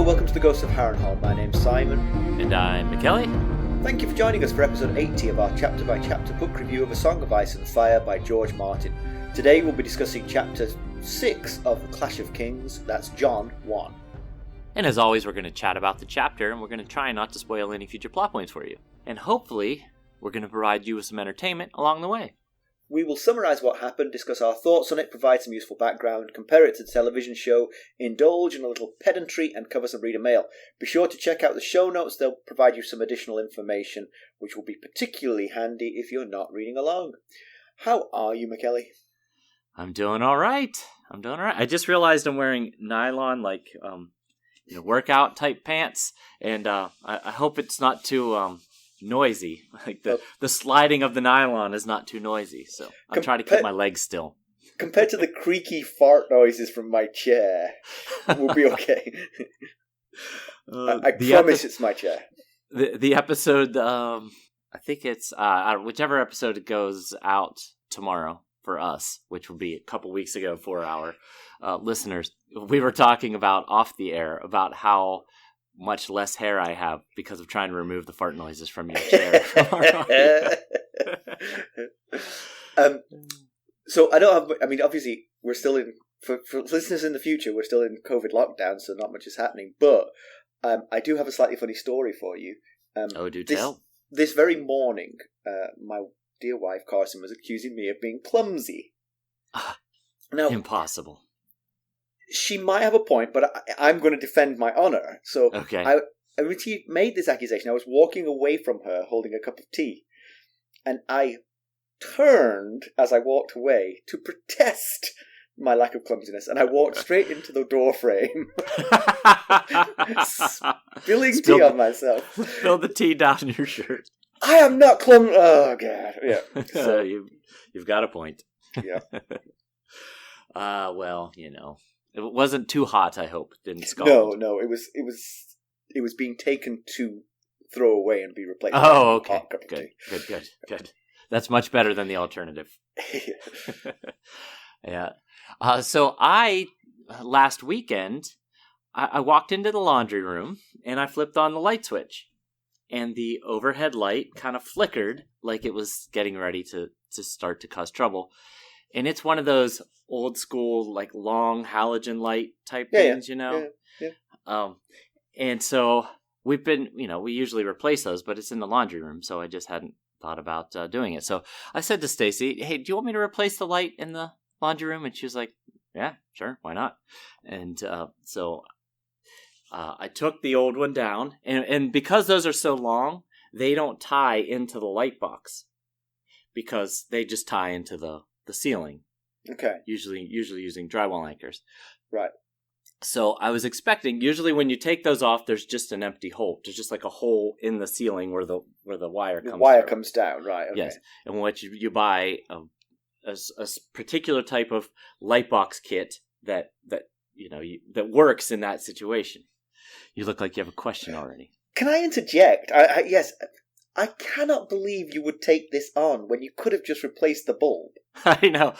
welcome to the Ghosts of Harrenhal. My name's Simon. And I'm Mackelly. Thank you for joining us for episode 80 of our chapter-by-chapter book review of A Song of Ice and Fire by George Martin. Today we'll be discussing chapter 6 of The Clash of Kings, that's Jon 1. And as always, we're going to chat about the chapter, and we're going to try not to spoil any future plot points for you. And hopefully, we're going to provide you with some entertainment along the way. We will summarise what happened, discuss our thoughts on it, provide some useful background, compare it to the television show, indulge in a little pedantry, and cover some reader mail. Be sure to check out the show notes, they'll provide you some additional information, which will be particularly handy if you're not reading along. How are you, Mackelly? I'm doing all right. I just realized I'm wearing nylon, workout type pants, and I hope it's not too noisy. Like the sliding of the nylon is not too noisy, so I'm trying to keep my legs still. Compared to the creaky fart noises from my chair, we'll be okay. I promise it's my chair. The episode, I think it's whichever episode goes out tomorrow for us, which will be a couple weeks ago for our listeners. We were talking about off the air about how much less hair I have because of trying to remove the fart noises from your chair. So I don't have, obviously we're still in, for listeners in the future, we're still in COVID lockdown, so not much is happening, but I do have a slightly funny story for you. Do tell. This very morning, my dear wife Carson was accusing me of being clumsy. Now, impossible. She might have a point, but I'm going to defend my honour. So, okay. When she made this accusation, I was walking away from her holding a cup of tea. And I turned, as I walked away, to protest my lack of clumsiness. And I walked straight into the door frame, spilling tea on myself. Spill the tea down your shirt. I am not clumsy. Oh, God. Yeah. So you've got a point. Yeah. Well, it wasn't too hot, I hope. Didn't scald. No. It was being taken to throw away and be replaced. Oh, okay. Good. That's much better than the alternative. Yeah. So last weekend, I walked into the laundry room and I flipped on the light switch, and the overhead light kind of flickered like it was getting ready to start to cause trouble. And it's one of those old school, like long halogen light type things, Yeah. And so we've been, we usually replace those, but it's in the laundry room, so I just hadn't thought about doing it. So I said to Stacy, "Hey, do you want me to replace the light in the laundry room?" And she was like, "Yeah, sure, why not?" And so I took the old one down, and because those are so long, they don't tie into the light box because they just tie into the ceiling. Okay. Usually using drywall anchors. Right. So I was expecting, usually when you take those off, there's just an empty hole. There's just like a hole in the ceiling where the wire comes down. The wire comes down, right. Okay. Yes. And what you buy a particular type of light box kit that works in that situation. You look like you have a question already. Can I interject? Yes. I cannot believe you would take this on when you could have just replaced the bulb. I know.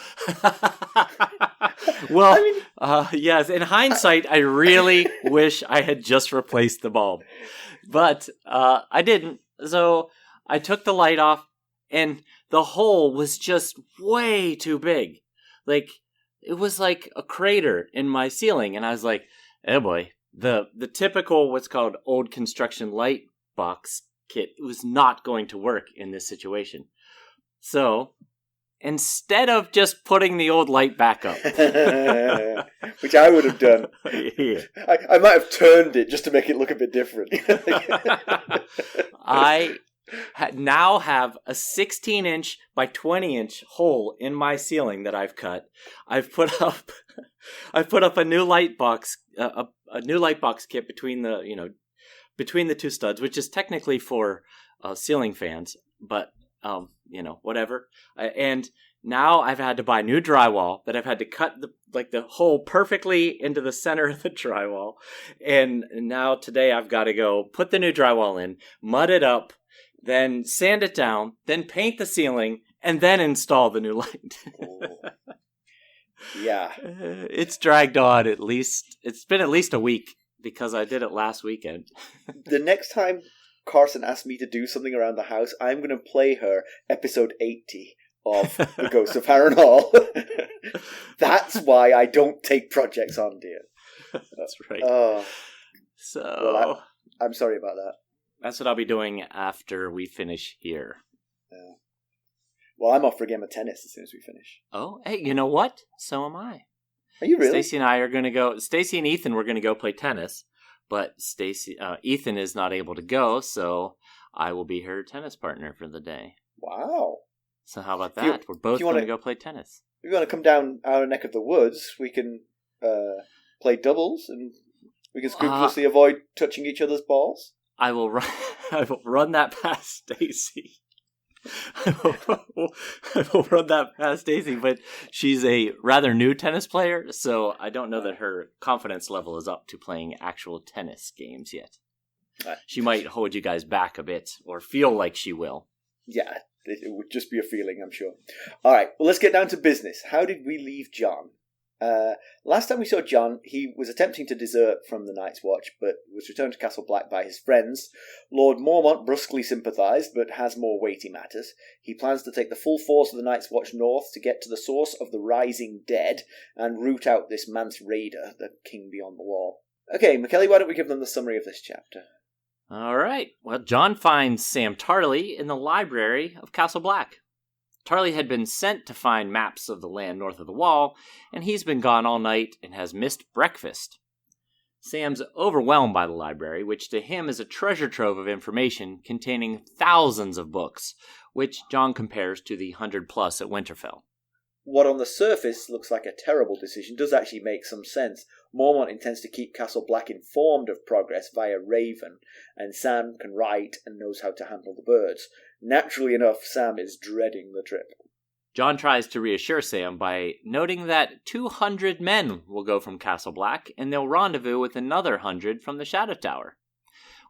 Well, yes, in hindsight, I really wish I had just replaced the bulb. But I didn't. So I took the light off, and the hole was just way too big. Like, it was like a crater in my ceiling. And I was like, oh boy, the typical what's called old construction light box kit was not going to work in this situation. So instead of just putting the old light back up, which I would have done, yeah. I might have turned it just to make it look a bit different. I now have a 16-inch by 20-inch hole in my ceiling that I've cut. I've put up a new light box, a new light box kit between the two studs, which is technically for ceiling fans, but whatever. And now I've had to buy new drywall that I've had to cut the hole perfectly into the center of the drywall. And now today I've got to go put the new drywall in, mud it up, then sand it down, then paint the ceiling, and then install the new light. Yeah. It's dragged on it's been at least a week because I did it last weekend. The next time Carson asks me to do something around the house, I'm going to play her episode 80 of The Ghost of Harrenhal. That's why I don't take projects on, dear. That's right. Well, I'm sorry about that. That's what I'll be doing after we finish here. Well, I'm off for a game of tennis as soon as we finish. Oh, hey, you know what? So am I. Are you really? Stacey and I are going to go. Stacey and Ethan were going to go play tennis, but Ethan is not able to go, so I will be her tennis partner for the day. Wow. So how about that? We're both going to go play tennis. If you want to come down our neck of the woods, we can play doubles, and we can scrupulously avoid touching each other's balls. I will run that past Stacey. I will run that past Stacey, but she's a rather new tennis player, so I don't know that her confidence level is up to playing actual tennis games yet. She might hold you guys back a bit, or feel like she will. Yeah, it would just be a feeling, I'm sure. All right, well, let's get down to business. How did we leave John? Last time we saw John, he was attempting to desert from the Night's Watch, but was returned to Castle Black by his friends. Lord Mormont brusquely sympathised, but has more weighty matters. He plans to take the full force of the Night's Watch north to get to the source of the rising dead and root out this Mance Raider, the king beyond the wall. Okay, Mackelly, why don't we give them the summary of this chapter? All right. Well, John finds Sam Tarley in the library of Castle Black. Tarley had been sent to find maps of the land north of the wall, and he's been gone all night and has missed breakfast. Sam's overwhelmed by the library, which to him is a treasure trove of information containing thousands of books, which John compares to the 100+ at Winterfell. What on the surface looks like a terrible decision does actually make some sense. Mormont intends to keep Castle Black informed of progress via Raven, and Sam can write and knows how to handle the birds. Naturally enough, Sam is dreading the trip. John tries to reassure Sam by noting that 200 men will go from Castle Black, and they'll rendezvous with another 100 from the Shadow Tower,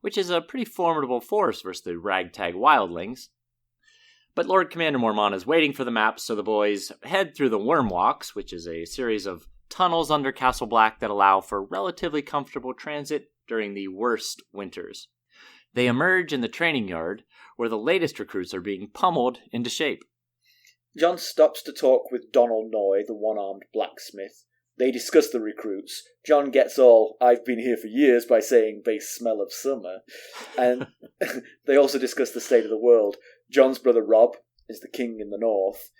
which is a pretty formidable force versus the ragtag wildlings. But Lord Commander Mormont is waiting for the maps, so the boys head through the Worm Walks, which is a series of tunnels under Castle Black that allow for relatively comfortable transit during the worst winters. They emerge in the training yard, where the latest recruits are being pummeled into shape. John stops to talk with Donald Noy, the one-armed blacksmith. They discuss the recruits. John gets all, "I've been here for years," by saying they smell of summer. And they also discuss the state of the world. John's brother Robb is the king in the north.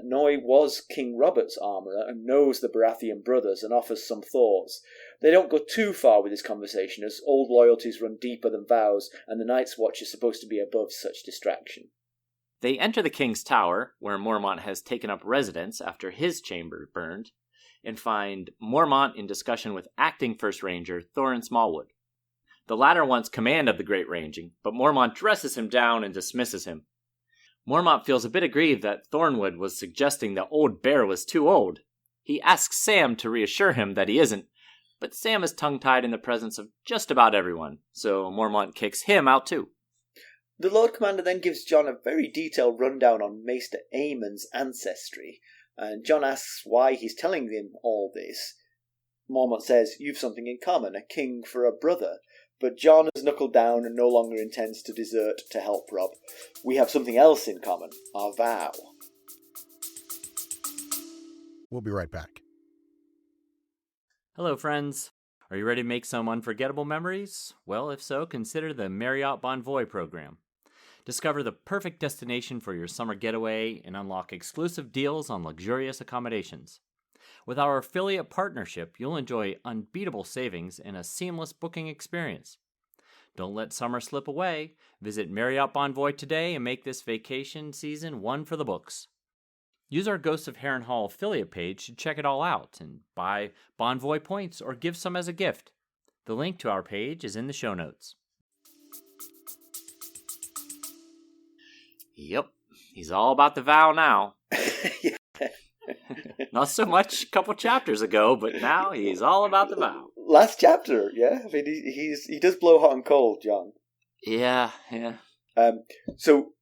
Noy was King Robert's armourer and knows the Baratheon brothers and offers some thoughts. They don't go too far with this conversation, as old loyalties run deeper than vows, and the Night's Watch is supposed to be above such distraction. They enter the King's Tower, where Mormont has taken up residence after his chamber burned, and find Mormont in discussion with acting First Ranger Thoren Smallwood. The latter wants command of the Great Ranging, but Mormont dresses him down and dismisses him. Mormont feels a bit aggrieved that Thornwood was suggesting that Old Bear was too old. He asks Sam to reassure him that he isn't, but Sam is tongue-tied in the presence of just about everyone, so Mormont kicks him out too. The Lord Commander then gives John a very detailed rundown on Maester Aemon's ancestry, and John asks why he's telling him all this. Mormont says, "You've something in common, a king for a brother." But John has knuckled down and no longer intends to desert to help Robb. We have something else in common, our vow. We'll be right back. Hello, friends. Are you ready to make some unforgettable memories? Well, if so, consider the Marriott Bonvoy program. Discover the perfect destination for your summer getaway and unlock exclusive deals on luxurious accommodations. With our affiliate partnership, you'll enjoy unbeatable savings and a seamless booking experience. Don't let summer slip away. Visit Marriott Bonvoy today and make this vacation season one for the books. Use our Ghosts of Harrenhal affiliate page to check it all out and buy Bonvoy points or give some as a gift. The link to our page is in the show notes. Yep, he's all about the vow now. Yeah. Not so much a couple chapters ago, but now he's all about the vow. Last chapter, yeah. I mean, he does blow hot and cold, John. Yeah. So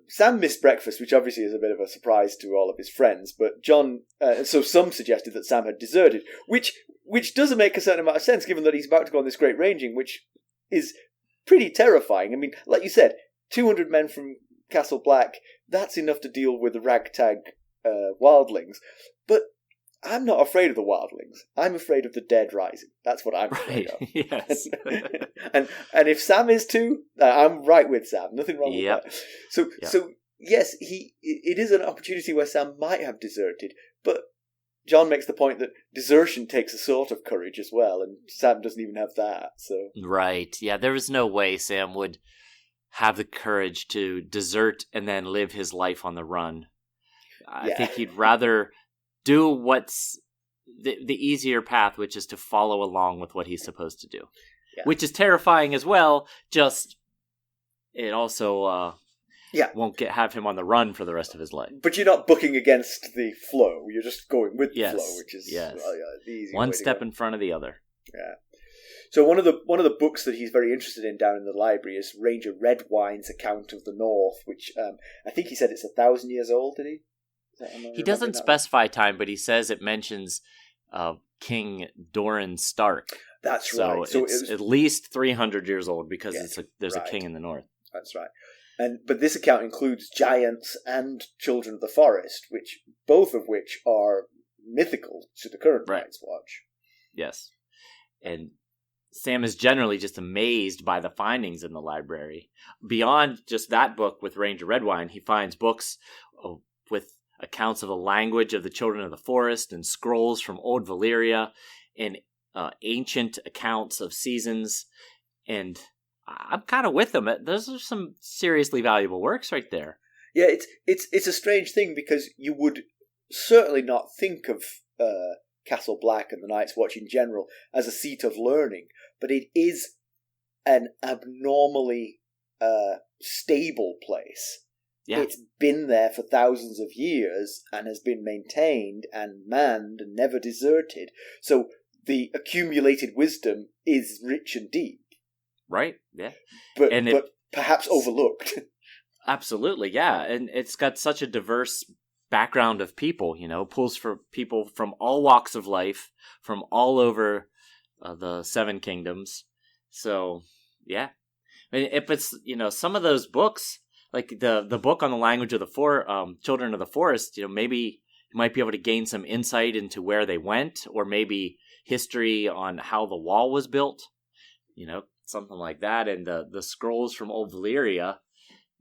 Sam missed breakfast, which obviously is a bit of a surprise to all of his friends. But John, so some suggested that Sam had deserted, which which doesn't make a certain amount of sense, given that he's about to go on this great ranging, which is pretty terrifying. I mean, like you said, 200 men from Castle Black, that's enough to deal with the ragtag wildlings. But I'm not afraid of the wildlings. I'm afraid of the dead rising. That's what I'm afraid of. Yes. and if Sam is too, I'm right with Sam. Nothing wrong with that. So yes, it is an opportunity where Sam might have deserted, but John makes the point that desertion takes a sort of courage as well, and Sam doesn't even have that. So right, yeah, there was no way Sam would have the courage to desert and then live his life on the run. I think he'd rather do what's the easier path, which is to follow along with what he's supposed to do, which is terrifying as well. Just it also won't have him on the run for the rest of his life. But you're not bucking against the flow; you're just going with the flow, which is the easy one way step to go. in front of the other. Yeah. So one of the books that he's very interested in down in the library is Ranger Redwine's account of the North, which I think he said it's 1,000 years old. Did he? He doesn't specify time, but he says it mentions King Doran Stark. That's right. So it's at least 300 years old because there's a king in the north. That's right. But this account includes giants and children of the forest, both of which are mythical to the current Night's Watch. Yes. And Sam is generally just amazed by the findings in the library. Beyond just that book with Ranger Redwine, he finds books with accounts of the language of the children of the forest and scrolls from old Valyria and ancient accounts of seasons. And I'm kind of with them. Those are some seriously valuable works right there. Yeah, it's a strange thing because you would certainly not think of Castle Black and the Night's Watch in general as a seat of learning, but it is an abnormally stable place. Yeah. It's been there for thousands of years and has been maintained and manned and never deserted. So the accumulated wisdom is rich and deep. Right, yeah. But perhaps overlooked. Absolutely, yeah. And it's got such a diverse background of people, pulls for people from all walks of life, from all over the Seven Kingdoms. So, yeah. I mean, if it's, some of those books, like the book on the language of the children of the forest, maybe you might be able to gain some insight into where they went, or maybe history on how the wall was built, something like that. And the scrolls from old Valyria,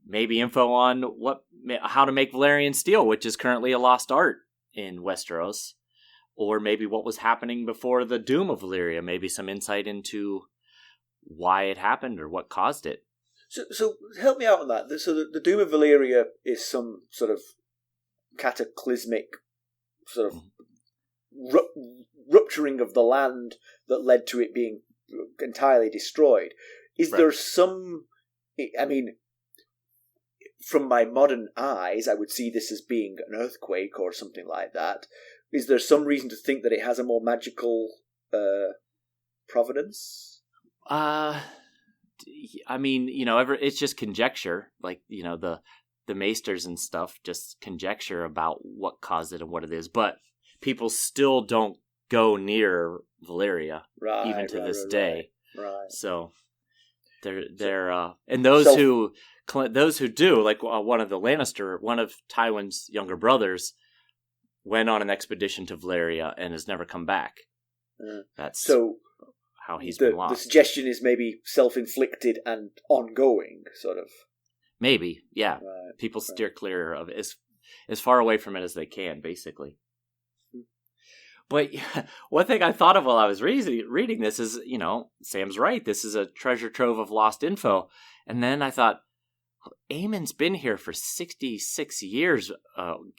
maybe info on how to make Valyrian steel, which is currently a lost art in Westeros, or maybe what was happening before the doom of Valyria, maybe some insight into why it happened or what caused it. So help me out on that. So the doom of Valyria is some sort of cataclysmic sort of rupturing of the land that led to it being entirely destroyed. Is there some... I mean, from my modern eyes, I would see this as being an earthquake or something like that. Is there some reason to think that it has a more magical provenance? I mean, it's just conjecture. Like, the maesters and stuff just conjecture about what caused it and what it is. But people still don't go near Valyria, even to this day. Right. So they're and those who do, like one of Tywin's younger brothers, went on an expedition to Valyria and has never come back. That's how he's been lost. The suggestion is maybe self-inflicted and ongoing, sort of. Maybe, yeah. Right, people steer clear of it, as far away from it as they can, basically. But one thing I thought of while I was reading this is, Sam's right. This is a treasure trove of lost info. And then I thought, Aemon's been here for 66 years,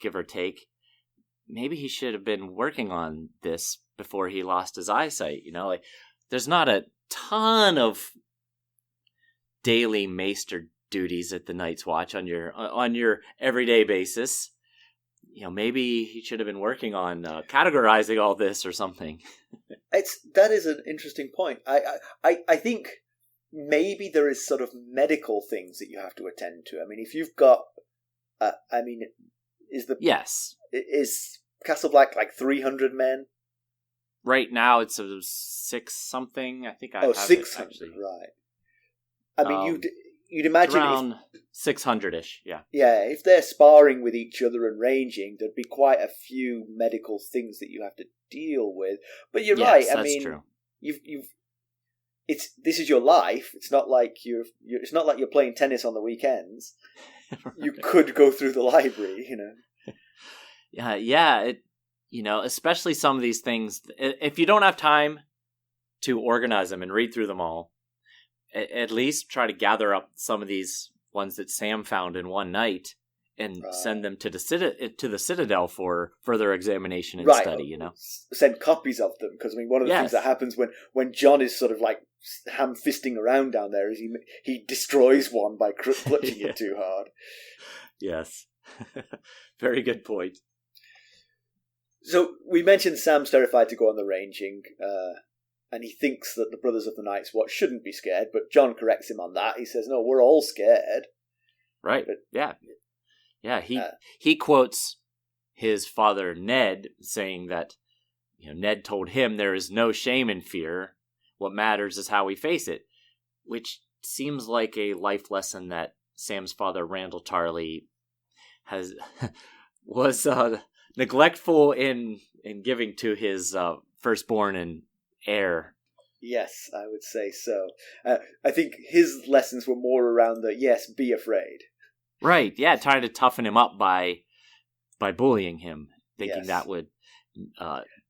give or take. Maybe he should have been working on this before he lost his eyesight. There's not a ton of daily maester duties at the Night's Watch on your everyday basis. Maybe he should have been working on categorizing all this or something. That is an interesting point. I think maybe there is sort of medical things that you have to attend to. I mean, if you've got, is Castle Black like 300 men? right now it's a 6 something. I think I have 600, it actually. right. I mean, you'd imagine around 600-ish, yeah. Yeah, if they're sparring with each other and ranging, there'd be quite a few medical things that you have to deal with. But you're right. I mean, true. This is your life. It's not like it's not like you're playing tennis on the weekends. Right. You could go through the library, Yeah. Especially some of these things. If you don't have time to organize them and read through them all, at least try to gather up some of these ones that Sam found in one night and send them to the Citadel for further examination and study. Send copies of them, because one of the things that happens when John is sort of like ham-fisting around down there is he destroys one by clutching it too hard. Yes, very good point. So we mentioned Sam's terrified to go on the ranging, and he thinks that the Brothers of the Night's Watch shouldn't be scared, but John corrects him on that. He says, "No, we're all scared." Right. Yeah. He quotes his father Ned saying that Ned told him there is no shame in fear. What matters is how we face it, which seems like a life lesson that Sam's father Randall Tarley was neglectful in giving to his firstborn and heir. Yes, I would say so. I think his lessons were more around be afraid. Right, yeah, trying to toughen him up by bullying him, thinking that would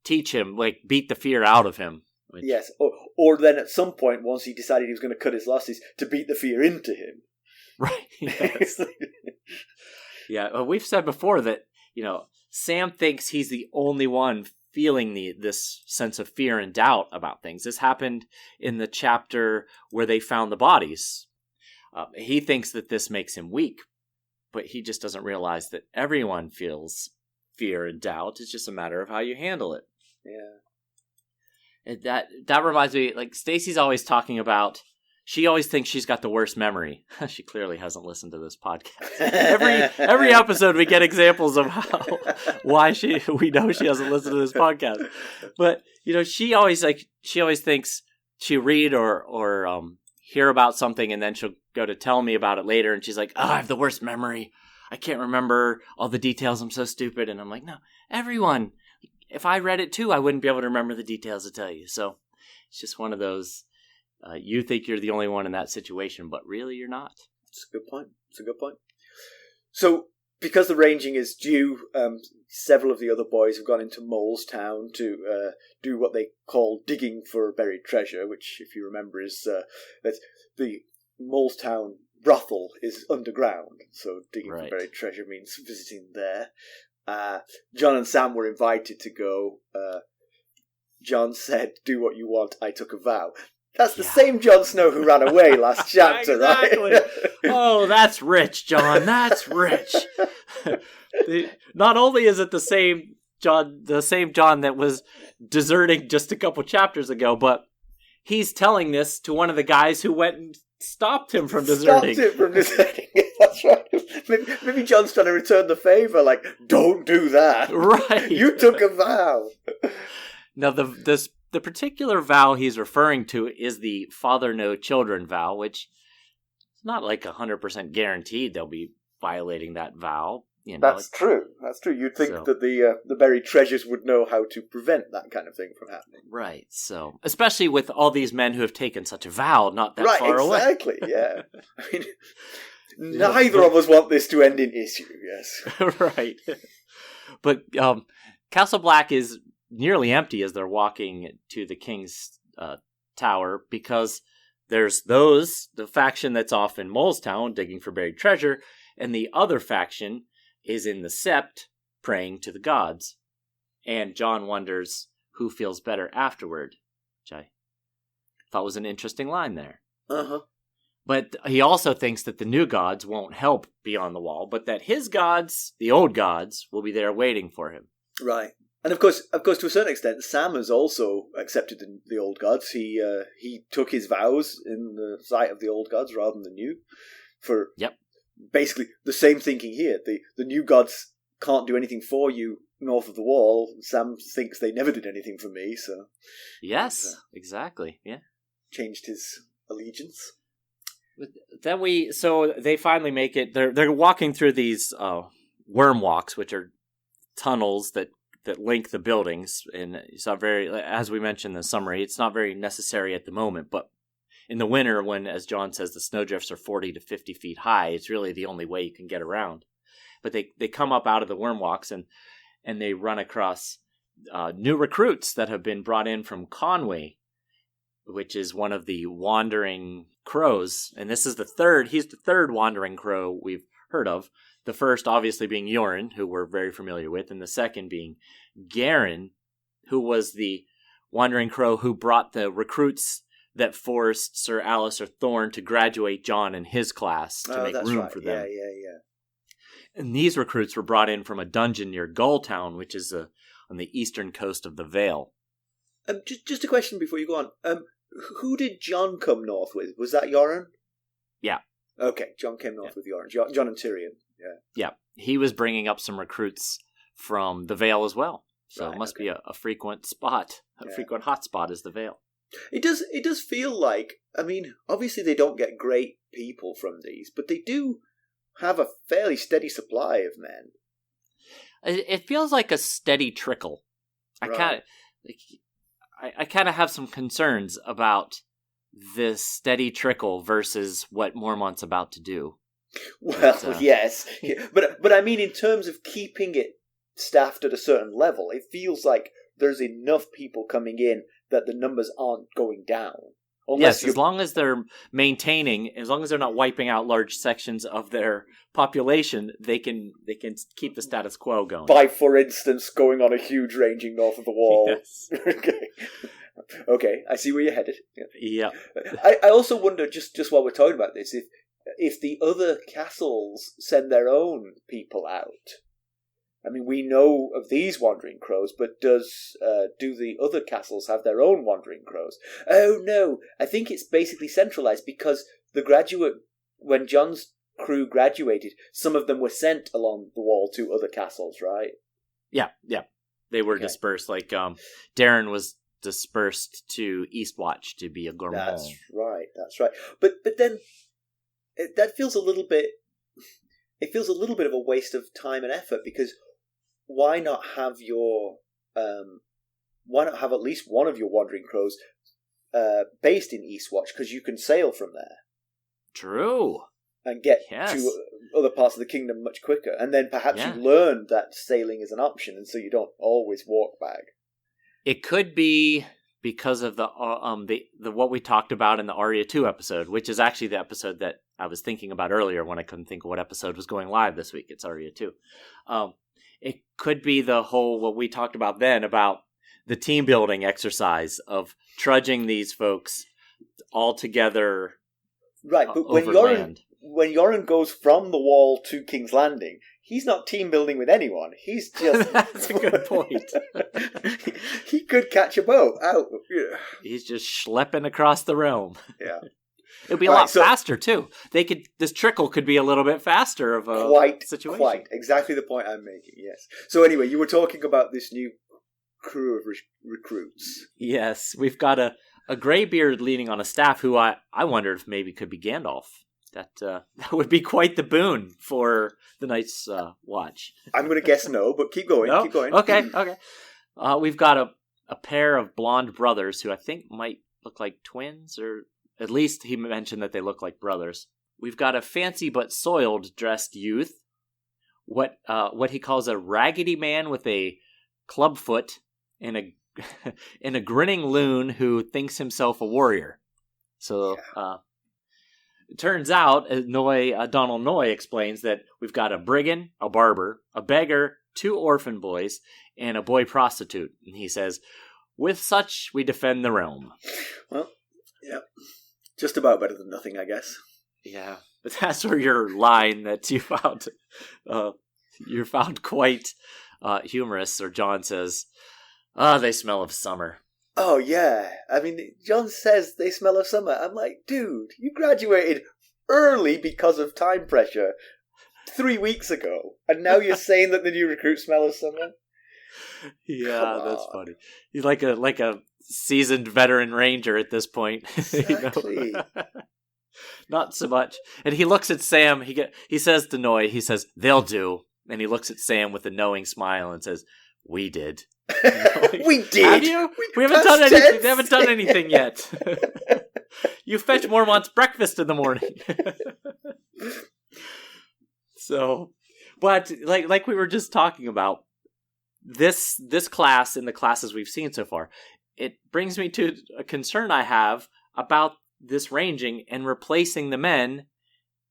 teach him, beat the fear out of him. Yes, or then at some point, once he decided he was going to cut his losses, to beat the fear into him. Right, yes. Yeah, we've said before that, Sam thinks he's the only one feeling this sense of fear and doubt about things. This happened in the chapter where they found the bodies. He thinks that this makes him weak, but he just doesn't realize that everyone feels fear and doubt. It's just a matter of how you handle it. Yeah. And that reminds me, Stacy's always talking about, she always thinks she's got the worst memory. She clearly hasn't listened to this podcast. Every episode we get examples of why we know she hasn't listened to this podcast. But she always thinks she'll read or hear about something and then she'll go to tell me about it later, and she's like, "Oh, I have the worst memory. I can't remember all the details. I'm so stupid." And I'm like, "No, everyone. If I read it too, I wouldn't be able to remember the details to tell you." So it's just one of those. You think you're the only one in that situation, but really you're not. It's a good point. So, because the ranging is due, several of the other boys have gone into Molestown to do what they call digging for buried treasure, which, if you remember, is that the Molestown brothel is underground. So, digging for buried treasure means visiting there. John and Sam were invited to go. John said, "Do what you want, I took a vow." That's the same Jon Snow who ran away last chapter, exactly. Right? Oh, that's rich, John. That's rich. Not only is it the same John that was deserting just a couple chapters ago, but he's telling this to one of the guys who went and stopped him from deserting. That's right. Maybe John's trying to return the favor. Don't do that. Right. You took a vow. Now, the particular vow he's referring to is the father no children vow, which is not 100% guaranteed they'll be violating that vow. That's true. You'd think that the buried treasures would know how to prevent that kind of thing from happening. Right. So, especially with all these men who have taken such a vow not that far away. Right, exactly, yeah. I mean, neither of us want this to end in issue, yes. Right. But Castle Black is nearly empty as they're walking to the king's tower, because there's the faction that's off in Molestown digging for buried treasure, and the other faction is in the Sept praying to the gods. And John wonders who feels better afterward, which I thought was an interesting line there. Uh-huh. But he also thinks that the new gods won't help beyond the wall, but that his gods, the old gods, will be there waiting for him. Right. And of course, to a certain extent, Sam has also accepted the old gods. He took his vows in the sight of the old gods rather than the new. For basically the same thinking here. The new gods can't do anything for you north of the wall. Sam thinks they never did anything for me, so... Yes, exactly, yeah. Changed his allegiance. So they finally make it. They're walking through these worm walks, which are tunnels that link the buildings, and it's not very, as we mentioned in the summary, it's not very necessary at the moment, but in the winter, when, as John says, the snowdrifts are 40 to 50 feet high, it's really the only way you can get around. But they come up out of the worm walks, and they run across new recruits that have been brought in from Conway, which is one of the wandering crows. And this is he's the third wandering crow we've heard of. The first obviously being Yoren, who we're very familiar with, and the second being Garen, who was the wandering crow who brought the recruits that forced Sir Alistair Thorne to graduate John in his class to make room for them. Yeah. And these recruits were brought in from a dungeon near Gulltown, which is on the eastern coast of the Vale. Just a question before you go on. Who did John come north with? Was that Yoren? Yeah. Okay, John came north with Yoren. John and Tyrion. Yeah. He was bringing up some recruits from the Vale as well. So it must be a frequent spot. A frequent hot spot is the Vale. It does feel like, I mean, obviously they don't get great people from these, but they do have a fairly steady supply of men. It feels like a steady trickle. Right. I kind of have some concerns about this steady trickle versus what Mormont's about to do. Well, yes. But I mean, in terms of keeping it staffed at a certain level, it feels like there's enough people coming in that the numbers aren't going down. Yes, as long as they're maintaining, as long as they're not wiping out large sections of their population, they can keep the status quo going. By, for instance, going on a huge ranging north of the wall. Yes. Okay, I see where you're headed. Yeah. I also wonder, just while we're talking about this, if the other castles send their own people out. I mean, we know of these wandering crows, but do the other castles have their own wandering crows? Oh no, I think it's basically centralized because when John's crew graduated, some of them were sent along the wall to other castles, right? Yeah. They were dispersed. Like Darren was dispersed to Eastwatch to be a gourmand. That's right. But then that feels a little bit. It feels a little bit of a waste of time and effort because. Why not have at least one of your wandering crows based in Eastwatch? Because you can sail from there. True. And get to other parts of the kingdom much quicker. And then perhaps you learn that sailing is an option, and so you don't always walk back. It could be because of the what we talked about in the Aria 2 episode, which is actually the episode that I was thinking about earlier when I couldn't think of what episode was going live this week. It's Aria 2. It could be the whole, what we talked about then, about the team building exercise of trudging these folks all together. Right, but when Yoren goes from the wall to King's Landing, he's not team building with anyone. He's just... That's a good point. He could catch a boat out. He's just schlepping across the realm. Yeah. It'd be a lot faster too. This trickle could be a little bit faster of a situation. Quite exactly the point I'm making. Yes. So anyway, you were talking about this new crew of recruits. Yes, we've got a graybeard leaning on a staff who I wonder if maybe could be Gandalf. That would be quite the boon for the Night's Watch. I'm going to guess no, but keep going. No? Keep going. Okay. We've got a pair of blonde brothers who I think might look like twins, or at least he mentioned that they look like brothers. We've got a fancy but soiled dressed youth, what he calls a raggedy man with a clubfoot and a grinning loon who thinks himself a warrior. So it turns out, Donald Noy explains that we've got a brigand, a barber, a beggar, 2 orphan boys, and a boy prostitute. And he says, with such we defend the realm. Well, yeah. Just about better than nothing, I guess. Yeah, but that's where your line that you found quite humorous, or John says, they smell of summer. Oh, yeah. I mean, John says they smell of summer. I'm like, dude, you graduated early because of time pressure. 3 weeks ago, and now you're saying that the new recruits smell of summer? Yeah, that's funny. He's like a seasoned veteran ranger at this point. Exactly. Not so much. And he looks at Sam. He says to Noy, he says, "They'll do." And he looks at Sam with a knowing smile and says, "We did." We did. Have you? We haven't done anything. They haven't done anything yet. You fetch Mormont's breakfast in the morning. So, but like we were just talking about, this class and the classes we've seen so far, it brings me to a concern I have about this ranging and replacing the men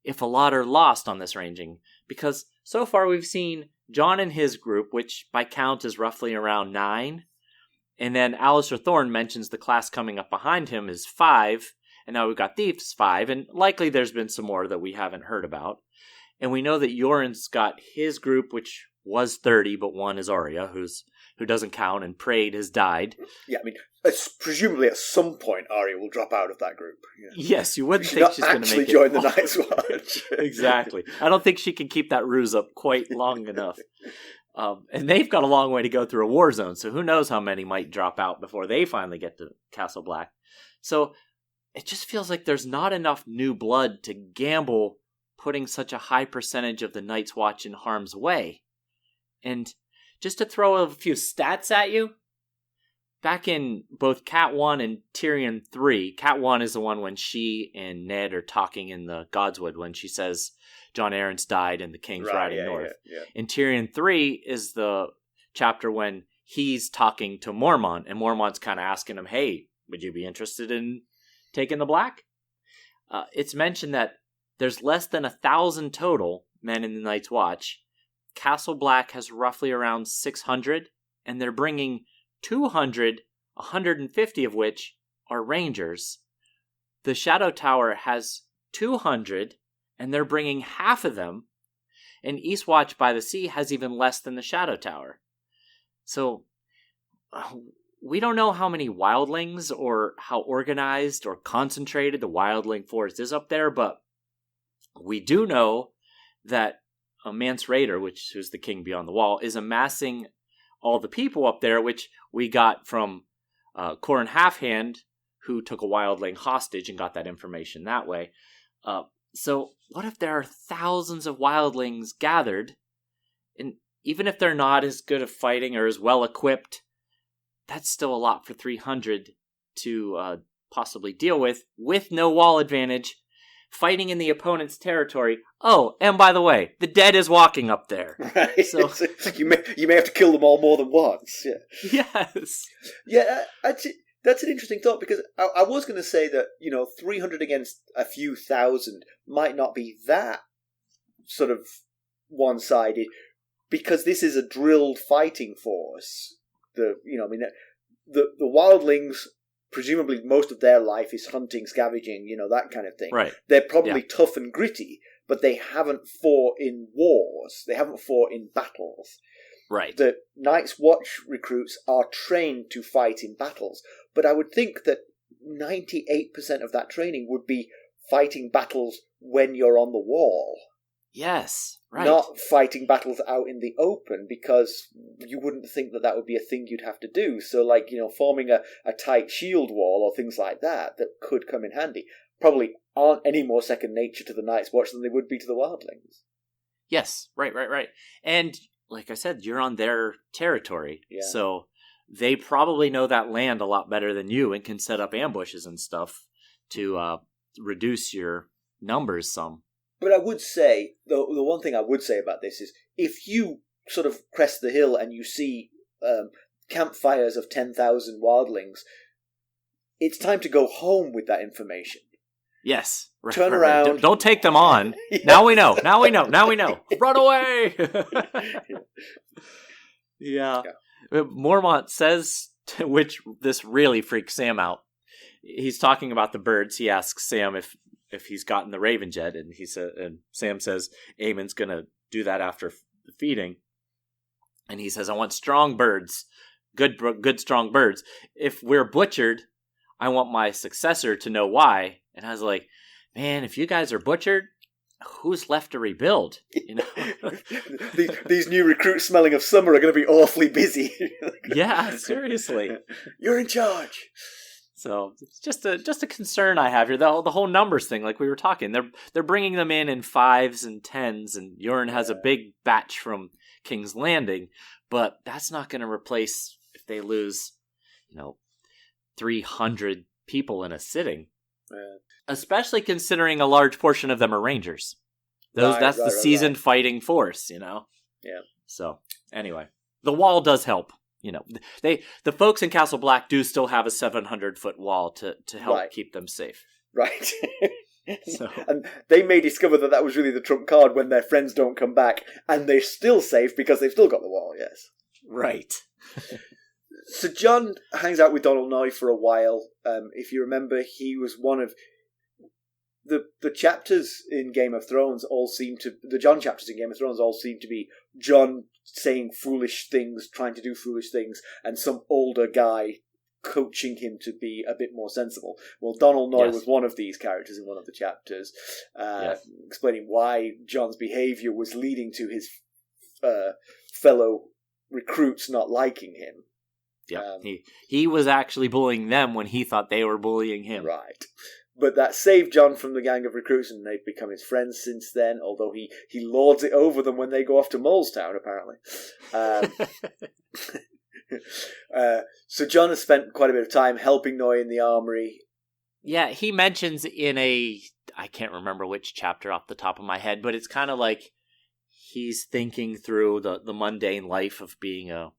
if a lot are lost on this ranging. Because so far we've seen John and his group, which by count is roughly around 9. And then Alistair Thorne mentions the class coming up behind him is 5. And now we've got Thieves 5. And likely there's been some more that we haven't heard about. And we know that Yoren's got his group, which was 30, but one is Arya, who doesn't count, and Praed has died. Yeah, I mean, presumably at some point Arya will drop out of that group. Yeah. Yes, you wouldn't think she's going to make it. join the Night's Watch. Exactly. I don't think she can keep that ruse up quite long enough. And they've got a long way to go through a war zone, so who knows how many might drop out before they finally get to Castle Black. So it just feels like there's not enough new blood to gamble putting such a high percentage of the Night's Watch in harm's way. And just to throw a few stats at you, back in both Cat 1 and Tyrion 3, Cat 1 is the one when she and Ned are talking in the Godswood when she says Jon Arryn's died and the king's riding north. Yeah. And Tyrion 3 is the chapter when he's talking to Mormont, and Mormont's kind of asking him, "Hey, would you be interested in taking the Black?" It's mentioned that there's less than 1,000 total men in the Night's Watch. Castle Black has roughly around 600, and they're bringing 200, 150 of which are Rangers. The Shadow Tower has 200, and they're bringing half of them, and Eastwatch by the Sea has even less than the Shadow Tower. So, we don't know how many wildlings or how organized or concentrated the wildling force is up there, but we do know that Mance Rayder, who's the king beyond the wall, is amassing all the people up there, which we got from Qhorin Halfhand, who took a wildling hostage and got that information that way. So what if there are thousands of wildlings gathered, and even if they're not as good at fighting or as well equipped, that's still a lot for 300 to possibly deal with no wall advantage, fighting in the opponent's territory. Oh, and by the way, the dead is walking up there. Right. So you may have to kill them all more than once. Yeah. Yes. Yeah, that's an interesting thought, because I was going to say that 300 against a few thousand might not be that sort of one-sided, because this is a drilled fighting force. The wildlings, presumably most of their life is hunting, scavenging, that kind of thing. Right. They're probably tough and gritty, but they haven't fought in wars. They haven't fought in battles. Right. The Night's Watch recruits are trained to fight in battles, but I would think that 98% of that training would be fighting battles when you're on the wall. Yes, right. Not fighting battles out in the open, because you wouldn't think that would be a thing you'd have to do. So, forming a tight shield wall or things like that could come in handy probably aren't any more second nature to the Night's Watch than they would be to the wildlings. Yes, right. And, like I said, you're on their territory. Yeah. So they probably know that land a lot better than you and can set up ambushes and stuff to reduce your numbers some. But I would say, the one thing I would say about this is, if you sort of crest the hill and you see campfires of 10,000 wildlings, it's time to go home with that information. Yes. Right, Turn around. Right. Don't take them on. Yeah. Now we know. Run away! Yeah. Mormont says, which this really freaks Sam out. He's talking about the birds. He asks Sam if he's gotten the Raven Jet, and Sam says Aemon's gonna do that after the feeding, and he says, "I want strong birds, good strong birds. If we're butchered, I want my successor to know why." And I was like, man, if you guys are butchered, who's left to rebuild? You know, these new recruits smelling of summer are going to be awfully busy. Yeah, seriously. You're in charge. So it's just a concern I have here. The whole numbers thing, like we were talking, they're bringing them in 5s and 10s, and Yoren has a big batch from King's Landing, but that's not going to replace if they lose, 300 people in a sitting. Especially considering a large portion of them are Rangers. That's the seasoned fighting force, Yeah. So anyway, the wall does help. The folks in Castle Black do still have a 700-foot wall to help keep them safe. Right. So. And they may discover that was really the trump card when their friends don't come back, and they're still safe because they've still got the wall, yes. Right. So Jon hangs out with Donal Noye for a while. If you remember, he was one of... The chapters in Game of Thrones the Jon chapters in Game of Thrones all seem to be Jon saying foolish things, trying to do foolish things, and some older guy coaching him to be a bit more sensible. Well, Donal Noye was one of these characters in one of the chapters, explaining why Jon's behaviour was leading to his fellow recruits not liking him. Yeah, he was actually bullying them when he thought they were bullying him. Right. But that saved Jon from the gang of recruits, and they've become his friends since then, although he lords it over them when they go off to Molestown, apparently. So Jon has spent quite a bit of time helping Noye in the armory. Yeah, he mentions I can't remember which chapter off the top of my head, but it's kind of like he's thinking through the mundane life of being a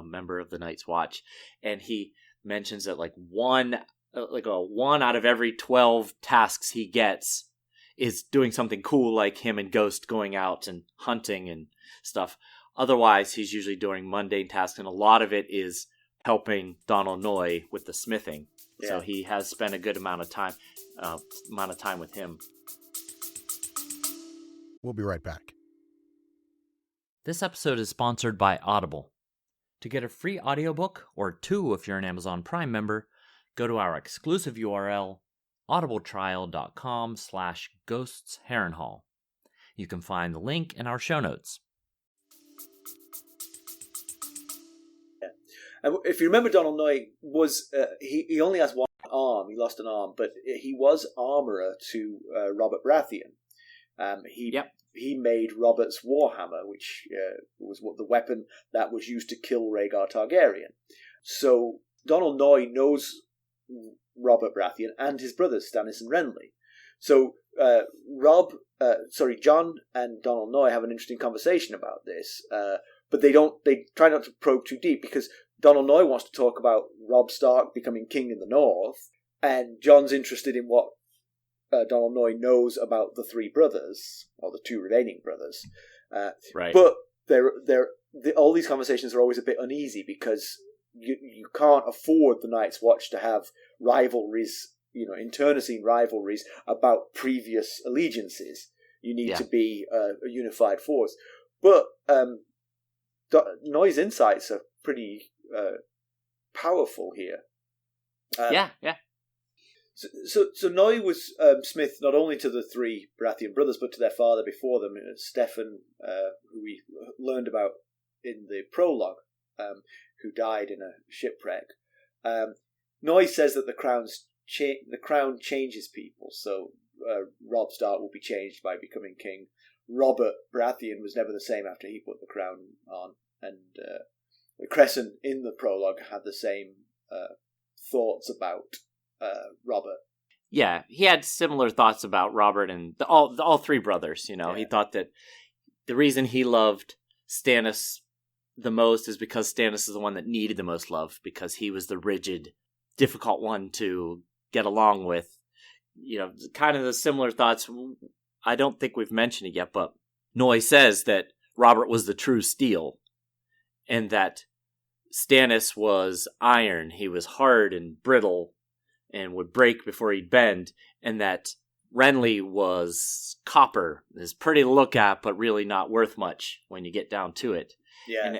member of the Night's Watch, and he mentions that one out of every 12 tasks he gets is doing something cool, like him and Ghost going out and hunting and stuff. Otherwise, he's usually doing mundane tasks, and a lot of it is helping Donal Noye with the smithing. Yeah. So he has spent a good amount of time with him. We'll be right back. This episode is sponsored by Audible. To get a free audiobook, or 2 if you're an Amazon Prime member, go to our exclusive URL, audibletrial.com/ghostsharrenhal. You can find the link in our show notes. Yeah. And if you remember, Donal Noye was he only has one arm. He lost an arm, but he was armourer to Robert Baratheon. He made Robert's warhammer, which was the weapon that was used to kill Rhaegar Targaryen. So Donal Noye knows Robert Baratheon and his brothers Stannis and Renly. So Jon and Donal Noye have an interesting conversation about this, but they try not to probe too deep, because Donal Noye wants to talk about Robb Stark becoming king in the north, and Jon's interested in what Donal Noye knows about the 3 brothers, or the 2 remaining brothers. Right. But all these conversations are always a bit uneasy, because you can't afford the Night's Watch to have rivalries, internecine rivalries about previous allegiances. You need to be a unified force. But Noye's insights are pretty powerful here. Yeah. So Noye was smith not only to the 3 Baratheon brothers, but to their father before them, Steffon, who we learned about in the prologue, who died in a shipwreck. Noye says that the crown changes people, so Robb Stark will be changed by becoming king. Robert Baratheon was never the same after he put the crown on, and Crescent in the prologue had the same thoughts about Robert. Yeah, he had similar thoughts about Robert and all 3 brothers. Yeah. He thought that the reason he loved Stannis the most is because Stannis is the one that needed the most love, because he was the rigid, difficult one to get along with. Kind of the similar thoughts. I don't think we've mentioned it yet, but Noye says that Robert was the true steel, and that Stannis was iron. He was hard and brittle and would break before he'd bend, and that Renly was copper. Is pretty to look at, but really not worth much when you get down to it. Yeah, and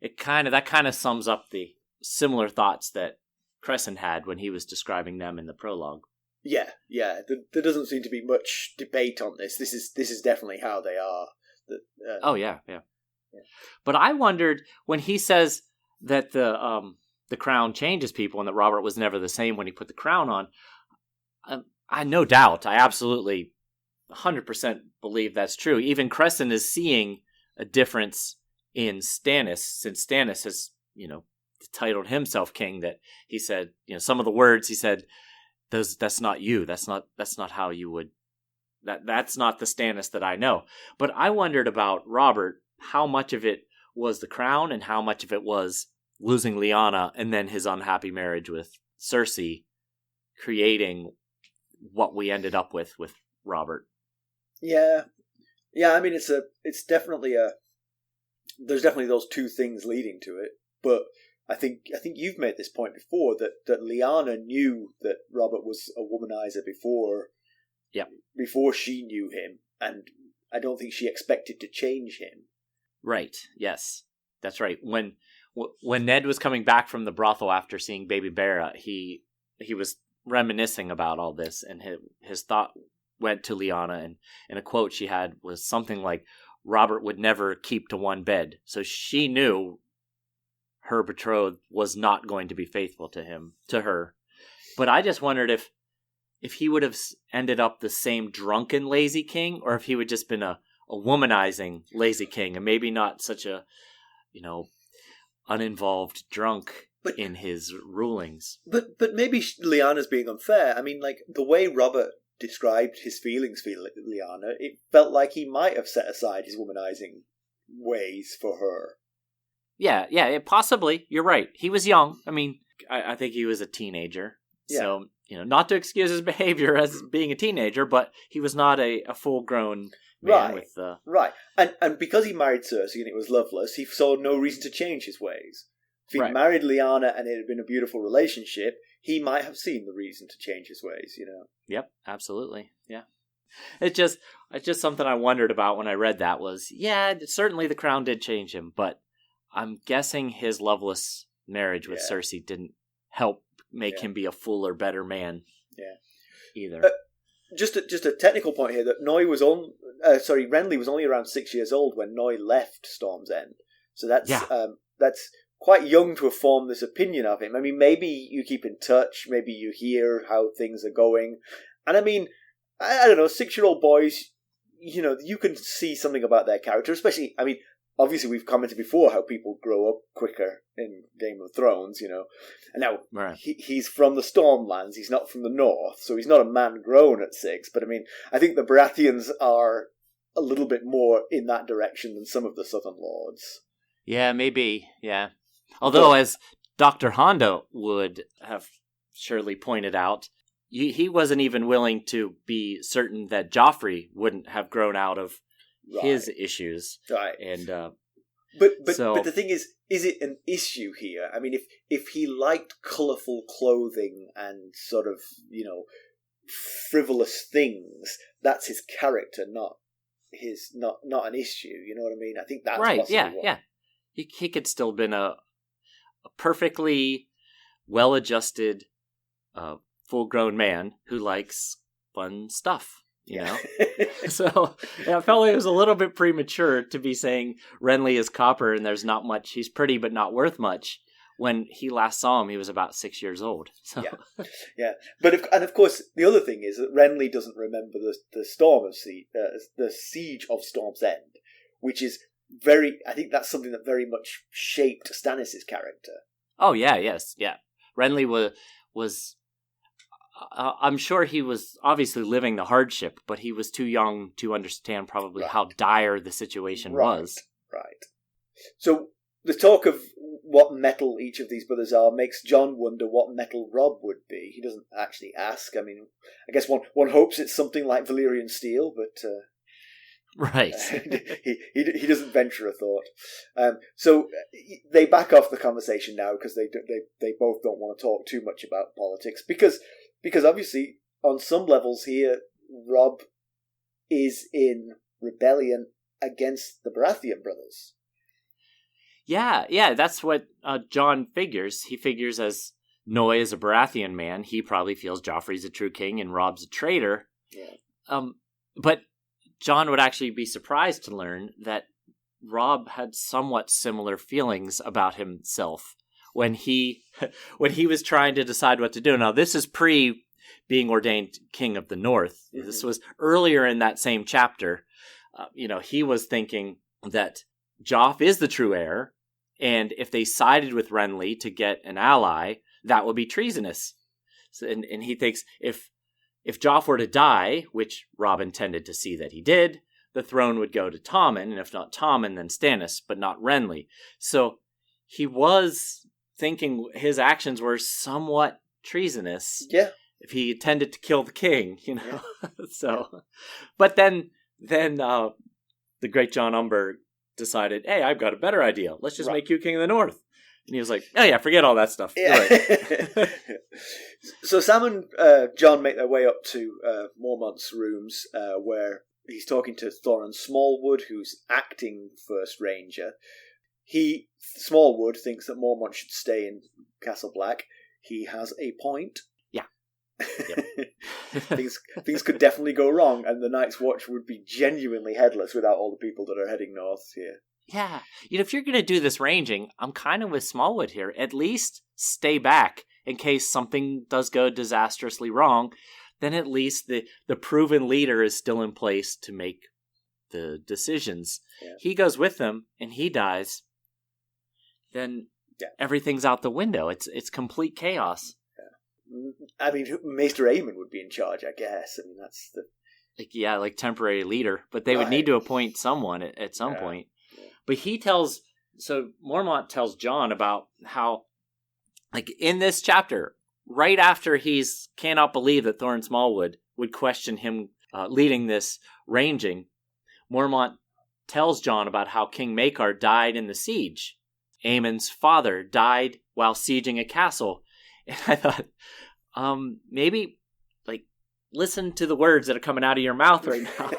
it kind of sums up the similar thoughts that Crescent had when he was describing them in the prologue. Yeah. There doesn't seem to be much debate on this. This is definitely how they are. Oh yeah. But I wondered when he says that the crown changes people and that Robert was never the same when he put the crown on. I no doubt, I absolutely 100% believe that's true. Even Crescent is seeing a difference in Stannis, since Stannis has, titled himself king, that he said, some of the words he said, that's not you. That's not how you would, that's not the Stannis that I know. But I wondered about Robert, how much of it was the crown and how much of it was losing Lyanna and then his unhappy marriage with Cersei creating what we ended up with Robert. Yeah. I mean, it's definitely there's definitely those two things leading to it. But I think you've made this point before that Lyanna knew that Robert was a womanizer before she knew him, and I don't think she expected to change him. Right. Yes, that's right. When Ned was coming back from the brothel after seeing Baby Barra, he was reminiscing about all this, and his thought went to Lyanna, and a quote she had was something like, Robert would never keep to one bed. So she knew her betrothed was not going to be faithful to her. But I just wondered if he would have ended up the same drunken lazy king, or if he would just been a womanizing lazy king, and maybe not such a, uninvolved drunk in his rulings. But maybe Lyanna's being unfair. I mean, like, the way Robert described his feelings for Lyanna, it felt like he might have set aside his womanizing ways for her. Yeah, possibly. You're right. He was young. I mean, I think he was a teenager. Yeah. So, not to excuse his behavior as being a teenager, but he was not a full-grown man Right. And because he married Cersei and it was loveless, he saw no reason to change his ways. If he'd married Lyanna and it had been a beautiful relationship, he might have seen the reason to change his ways, Yep, absolutely. Yeah. It's just something I wondered about when I read that was, certainly the crown did change him, but I'm guessing his loveless marriage with Cersei didn't help make him be a fuller, better man. Yeah. Either. Just a technical point here that Renly was only around 6 years old when Noy left Storm's End. So that's quite young to have formed this opinion of him. I mean, maybe you keep in touch, maybe you hear how things are going. And I mean, I don't know, 6-year-old boys, you can see something about their character, especially, I mean, obviously we've commented before how people grow up quicker in Game of Thrones, And now, he's from the Stormlands, he's not from the North, so he's not a man grown at 6, but I mean, I think the Baratheons are a little bit more in that direction than some of the Southern Lords. Yeah, maybe, yeah. Although, as Dr. Hondo would have surely pointed out, he wasn't even willing to be certain that Joffrey wouldn't have grown out of his issues. Right. And but the thing is it an issue here? I mean, if he liked colourful clothing and sort of, frivolous things, that's his character, not an issue. You know what I mean? I think that's right. Yeah. He could still have been a perfectly well-adjusted, full-grown man who likes fun stuff, So I felt like it was a little bit premature to be saying Renly is copper and there's not much. He's pretty but not worth much. When he last saw him, he was about 6 years old. So. Yeah. But of course, the other thing is that Renly doesn't remember the siege of Storm's End, which is I think that's something that very much shaped Stannis' character. Oh, yes. Renly was I'm sure he was obviously living the hardship, but he was too young to understand probably how dire the situation was. Right. So the talk of what metal each of these brothers are makes Jon wonder what metal Robb would be. He doesn't actually ask. I mean, I guess one hopes it's something like Valyrian steel, but... Right. he doesn't venture a thought. So they back off the conversation now because they both don't want to talk too much about politics because obviously on some levels here Robb is in rebellion against the Baratheon brothers. Yeah, that's what Jon figures. He figures as Noy is a Baratheon man. He probably feels Joffrey's a true king and Robb's a traitor. Yeah. But Jon would actually be surprised to learn that Robb had somewhat similar feelings about himself when he was trying to decide what to do. Now, this is pre being ordained king of the North. Mm-hmm. This was earlier in that same chapter. He was thinking that Joff is the true heir, and if they sided with Renly to get an ally, that would be treasonous. So, and he thinks if Joff were to die, which Robb intended to see that he did, the throne would go to Tommen, and if not Tommen, then Stannis, but not Renly. So he was thinking his actions were somewhat treasonous. Yeah. If he intended to kill the king, Yeah. So, but then the great Jon Umber decided, hey, I've got a better idea. Let's just make you king of the North. And he was like, oh yeah, forget all that stuff. Yeah. Right. So Sam and Jon make their way up to Mormont's rooms, where he's talking to Thoren Smallwood, who's acting First Ranger. Smallwood thinks that Mormont should stay in Castle Black. He has a point. Yep. things could definitely go wrong, and the Night's Watch would be genuinely headless without all the people that are heading north here. Yeah. If you're going to do this ranging, I'm kind of with Smallwood here. At least stay back in case something does go disastrously wrong. Then at least the proven leader is still in place to make the decisions. Yeah. He goes with them, and he dies. Then everything's out the window. It's complete chaos. I mean, Maester Aemon would be in charge, I guess. I mean, that's the... like temporary leader. But they would need to appoint someone at some point. Yeah. But Mormont tells Jon about how, like, in this chapter, right after he's cannot believe that Thoren Smallwood would question him leading this ranging, Mormont tells Jon about how King Maekar died in the siege. Aemon's father died while sieging a castle. And I thought, maybe, listen to the words that are coming out of your mouth right now.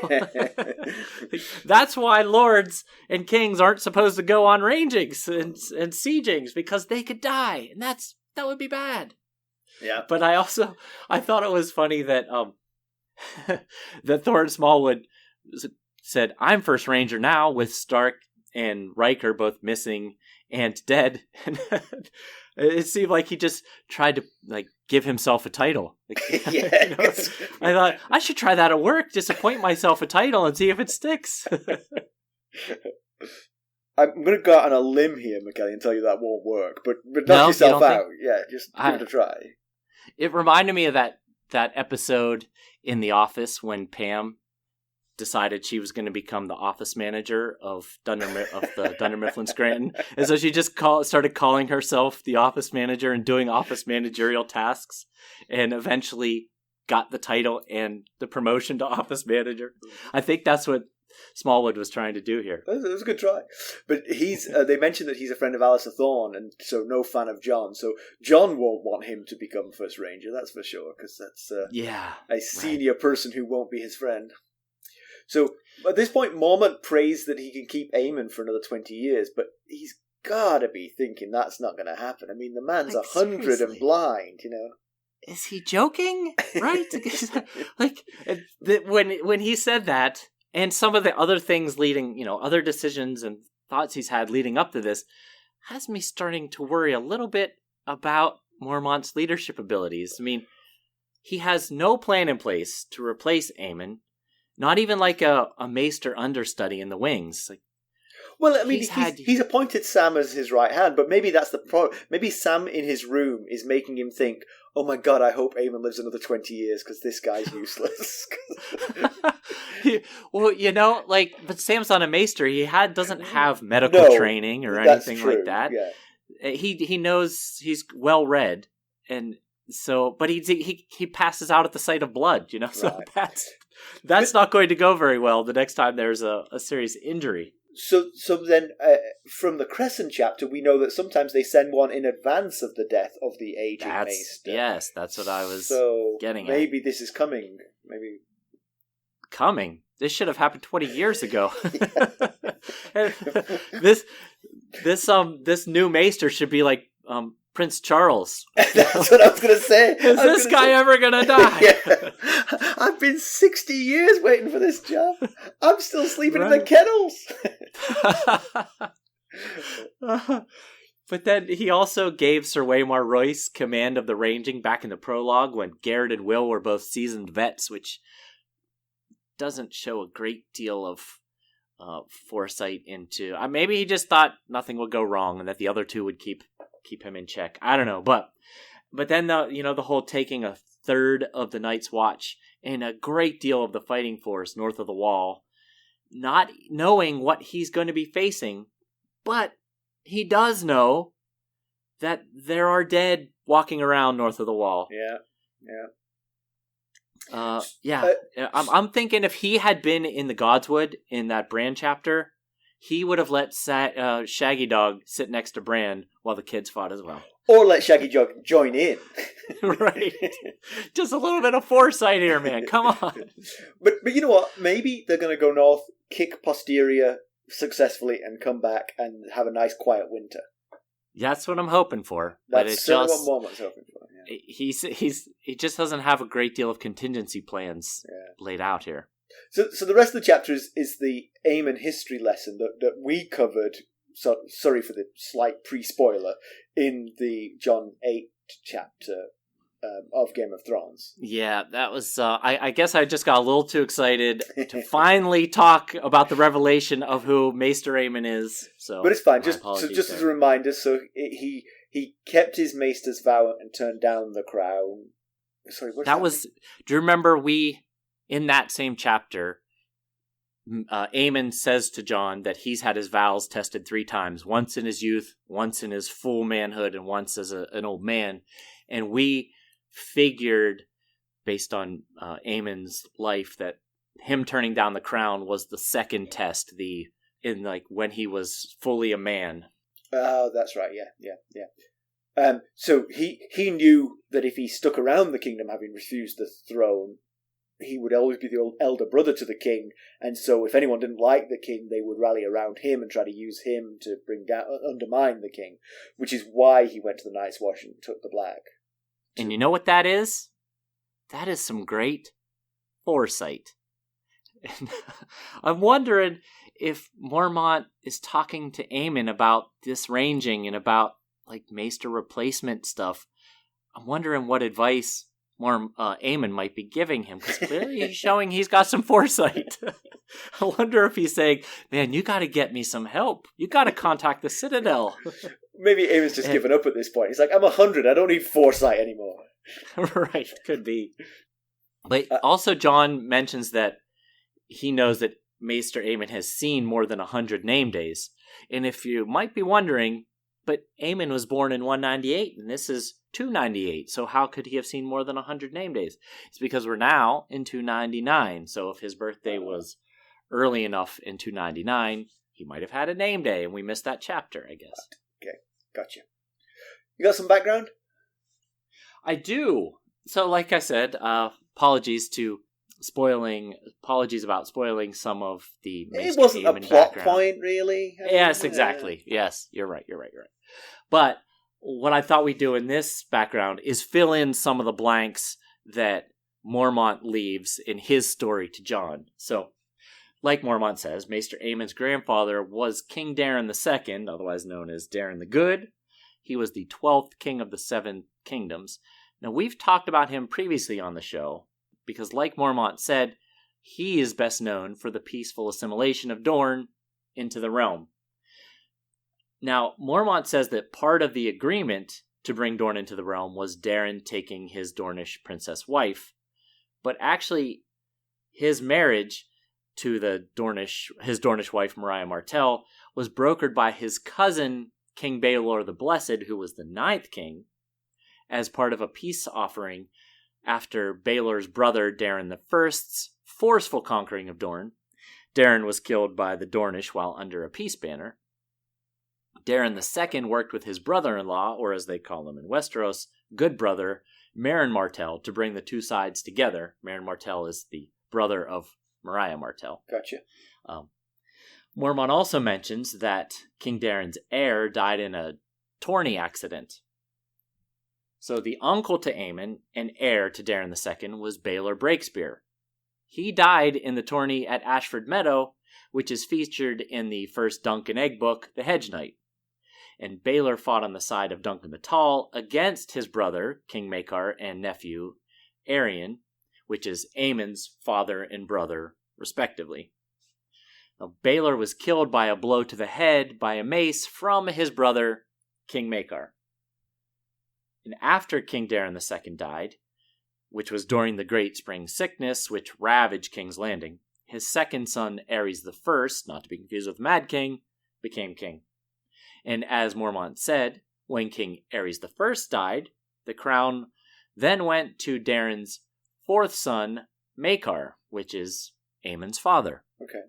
That's why lords and kings aren't supposed to go on rangings and siegings, because they could die, and that would be bad. Yeah. But I thought it was funny that that Thoren Smallwood said, "I'm first ranger now," with Stark and Riker both missing and dead. It seemed like he just tried to give himself a title. Yeah, I thought I should try that at work. Just appoint myself a title and see if it sticks. I'm going to go out on a limb here, Mackelly, and tell you that won't work. But knock yourself out. Yeah, just give it a try. It reminded me of that episode in The Office when Pam decided she was going to become the office manager of the Dunder Mifflin Scranton, and so she just started calling herself the office manager and doing office managerial tasks, and eventually got the title and the promotion to office manager. I think that's what Smallwood was trying to do here. It was a good try, but they mentioned that he's a friend of Alistair Thorne, and so no fan of Jon. So Jon won't want him to become First Ranger, that's for sure, because that's a senior person who won't be his friend. So, at this point, Mormont prays that he can keep Aemon for another 20 years, but he's gotta be thinking that's not gonna happen. I mean, the man's 100 seriously. And blind, Is he joking? Right? When he said that, and some of the other things leading, other decisions and thoughts he's had leading up to this, has me starting to worry a little bit about Mormont's leadership abilities. I mean, he has no plan in place to replace Aemon. Not even like a maester understudy in the wings. Well, I mean, he's appointed Sam as his right hand, but maybe that's the problem. Maybe Sam in his room is making him think, oh my god, I hope Aemon lives another 20 years because this guy's useless. Well, but Sam's not a maester. He doesn't have medical training or anything like that. Yeah. He knows, he's well read, and so, but he passes out at the sight of blood, so right. That's not going to go very well the next time there's a serious injury. So then, from the Crescent chapter, we know that sometimes they send one in advance of the death of the aging maester. Yes, that's what I was getting at. Maybe this is coming. Coming? This should have happened 20 years ago. This new maester should be Prince Charles. That's what I was going to say. Is this guy ever going to die? Yeah. I've been 60 years waiting for this job. I'm still sleeping in the kennels. But then he also gave Sir Waymar Royce command of the ranging back in the prologue when Garrett and Will were both seasoned vets, which doesn't show a great deal of foresight into... maybe he just thought nothing would go wrong and that the other two would keep him in check. I don't know, but then the whole taking a third of the Night's Watch and a great deal of the fighting force north of the Wall, not knowing what he's going to be facing, but he does know that there are dead walking around north of the Wall. I'm thinking if he had been in the Godswood in that Bran chapter, he would have let Shaggy Dog sit next to Bran while the kids fought as well. Or let Shaggy Dog join in. Right. Just a little bit of foresight here, man. Come on. But you know what? Maybe they're going to go north, kick posterior successfully, and come back and have a nice quiet winter. That's what I'm hoping for. That's certainly what Mormont's hoping for. Yeah. He just doesn't have a great deal of contingency plans laid out here. So the rest of the chapter is the Aemon history lesson that we covered. So sorry for the slight pre-spoiler in the John 8 chapter of Game of Thrones. Yeah, that was. I guess I just got a little too excited to finally talk about the revelation of who Maester Aemon is. So, but it's fine. Just as a reminder, so he kept his maester's vow and turned down the crown. Sorry, what that was. Do you remember in that same chapter? Aemon says to Jon that he's had his vows tested 3 times, once in his youth, once in his full manhood, and once as an old man. And we figured, based on Aemon's life, that him turning down the crown was the second test, when he was fully a man. Oh, that's right, yeah. So he knew that if he stuck around the kingdom, having refused the throne, he would always be the old elder brother to the king, and so if anyone didn't like the king, they would rally around him and try to use him to undermine the king, which is why he went to the Night's Watch and took the Black. And you know what that is? That is some great foresight. And I'm wondering if Mormont is talking to Aemon about this ranging and about maester replacement stuff. I'm wondering what advice Aemon might be giving him, because clearly he's showing he's got some foresight. I wonder if he's saying, man, you got to get me some help. You got to contact the Citadel. Maybe Aemon's just given up at this point. He's like, I'm 100, I don't need foresight anymore. Right, could be. But also Jon mentions that he knows that Maester Aemon has seen more than 100 name days. And if you might be wondering, but Aemon was born in 198, and this is 298, so how could he have seen more than 100 name days? It's because we're now in 299, so if his birthday was early enough in 299, he might have had a name day, and we missed that chapter, I guess. Okay, gotcha. You got some background? I do. So, like I said, apologies about spoiling some of the Maester It wasn't Aemon a plot background. point, really. Yes, exactly. Yes, you're right. But what I thought we'd do in this background is fill in some of the blanks that Mormont leaves in his story to Jon. So, like Mormont says, Maester Aemon's grandfather was King Daeron II, otherwise known as Daeron the Good. He was the 12th king of the 7 kingdoms. Now, we've talked about him previously on the show, because like Mormont said, he is best known for the peaceful assimilation of Dorne into the realm. Now, Mormont says that part of the agreement to bring Dorne into the realm was Daeron taking his Dornish princess wife, but actually his marriage to his Dornish wife Mariah Martell was brokered by his cousin King Baelor the Blessed, who was the 9th king, as part of a peace offering after Baelor's brother Daeron I's forceful conquering of Dorne. Daeron was killed by the Dornish while under a peace banner. Daeron II worked with his brother-in-law, or as they call him in Westeros, good brother, Meryn Martell, to bring the two sides together. Meryn Martell is the brother of Mariah Martell. Gotcha. Mormont also mentions that King Daeron's heir died in a tourney accident. So the uncle to Aemon and heir to Daeron II was Baelor Breakspear. He died in the tourney at Ashford Meadow, which is featured in the first Dunk and Egg book, The Hedge Knight. And Baelor fought on the side of Duncan the Tall against his brother, King Maekar, and nephew, Aerion, which is Aemon's father and brother, respectively. Now, Baelor was killed by a blow to the head by a mace from his brother, King Maekar. And after King Daeron II died, which was during the Great Spring Sickness, which ravaged King's Landing, his second son, Aerys I, not to be confused with Mad King, became king. And as Mormont said, when King Aerys I died, the crown then went to Daeron's fourth son, Maekar, which is Aemon's father. Okay.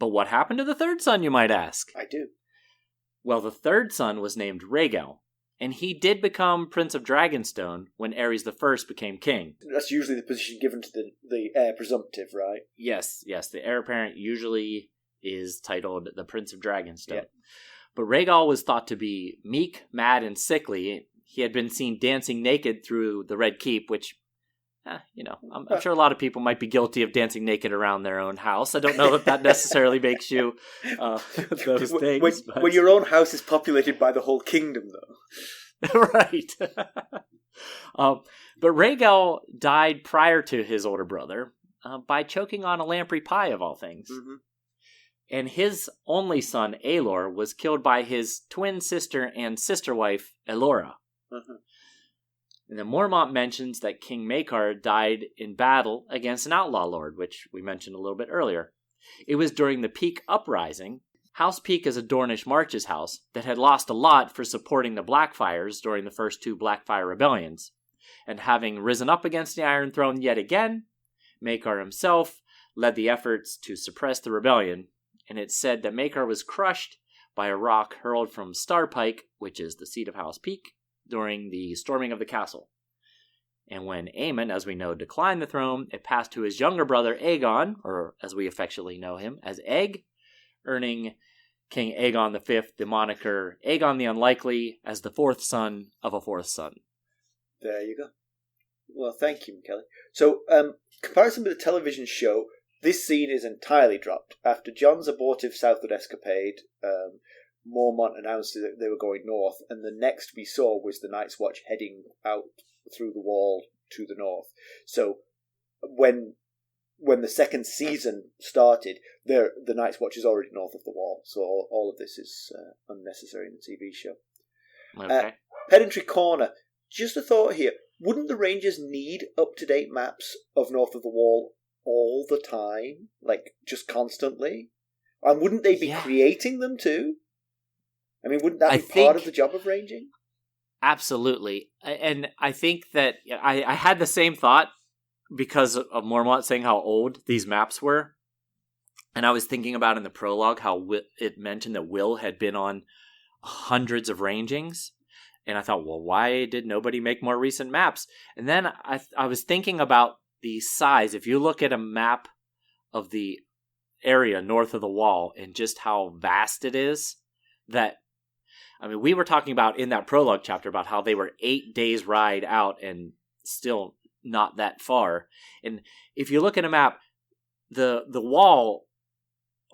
But what happened to the third son, you might ask? I do. Well, the third son was named Rhaegal, and he did become Prince of Dragonstone when Aerys I became king. That's usually the position given to the heir presumptive, right? Yes, the heir apparent usually is titled the Prince of Dragonstone. Yeah. But Rhaegal was thought to be meek, mad, and sickly. He had been seen dancing naked through the Red Keep, which, I'm sure a lot of people might be guilty of dancing naked around their own house. I don't know that necessarily makes you those things. When your own house is populated by the whole kingdom, though. Right. But Rhaegal died prior to his older brother by choking on a lamprey pie, of all things. Mm-hmm. And his only son, Aelor, was killed by his twin sister and sister wife, Elora. Mm-hmm. And then Mormont mentions that King Maekar died in battle against an outlaw lord, which we mentioned a little bit earlier. It was during the Peak Uprising. House Peak is a Dornish Marches house that had lost a lot for supporting the Blackfyres during the first two Blackfyre rebellions. And having risen up against the Iron Throne yet again, Maekar himself led the efforts to suppress the rebellion, and it's said that Maekar was crushed by a rock hurled from Starpike, which is the seat of House Peak, during the storming of the castle. And when Aemon, as we know, declined the throne, it passed to his younger brother Aegon, or as we affectionately know him, as Egg, earning King Aegon V the moniker Aegon the Unlikely as the fourth son of a fourth son. There you go. Well, thank you, Mackelly. So, comparison with the television show, this scene is entirely dropped. After Jon's abortive southward escapade, Mormont announced that they were going north, and the next we saw was the Night's Watch heading out through the wall to the north. So, when the second season started, the Night's Watch is already north of the wall. So all of this is unnecessary in the TV show. Okay. Pedantry Corner. Just a thought here. Wouldn't the Rangers need up-to-date maps of north of the wall all the time? Like, just constantly? And wouldn't they be creating them too? I mean, wouldn't that be part of the job of ranging? Absolutely. And I think that I had the same thought because of Mormont saying how old these maps were. And I was thinking about in the prologue how it mentioned that Will had been on hundreds of rangings. And I thought, well, why did nobody make more recent maps? And then I was thinking about the size. If you look at a map of the area north of the wall and just how vast it is, we were talking about in that prologue chapter about how they were 8 days ride out and still not that far. And if you look at a map, the wall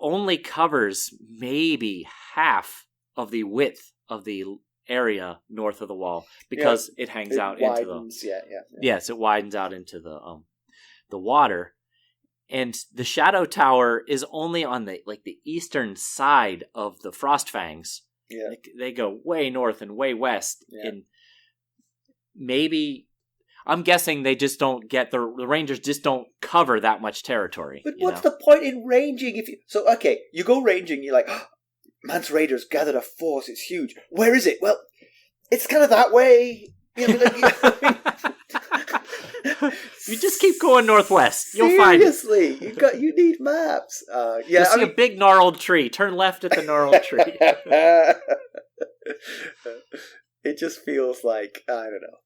only covers maybe half of the width of the area north of the wall because it hangs out into the yes, it widens out into the water. And the Shadow Tower is only on the eastern side of the Frostfangs. Yeah. They go way north and way west. Yeah. And maybe, I'm guessing they just don't get, the Rangers just don't cover that much territory. But what's the point in ranging? You go ranging, you're like, oh, Mance Raiders gathered a force, it's huge. Where is it? Well, it's kind of that way. You just keep going northwest. You'll find it. Seriously, you need maps. You'll see a big gnarled tree. Turn left at the gnarled tree. It just feels like, I don't know,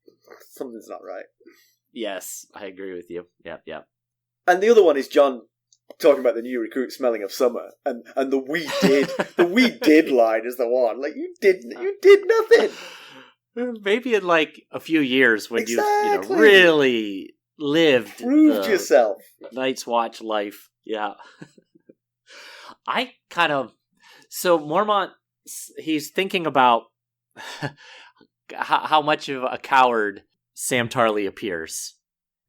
something's not right. Yes, I agree with you. Yep. And the other one is Jon talking about the new recruit smelling of summer, and the we did line is the one. Like, you did nothing. Maybe in like a few years when you Exactly. really lived Proved yourself. Night's Watch life. Yeah. So Mormont, he's thinking about how much of a coward Sam Tarly appears.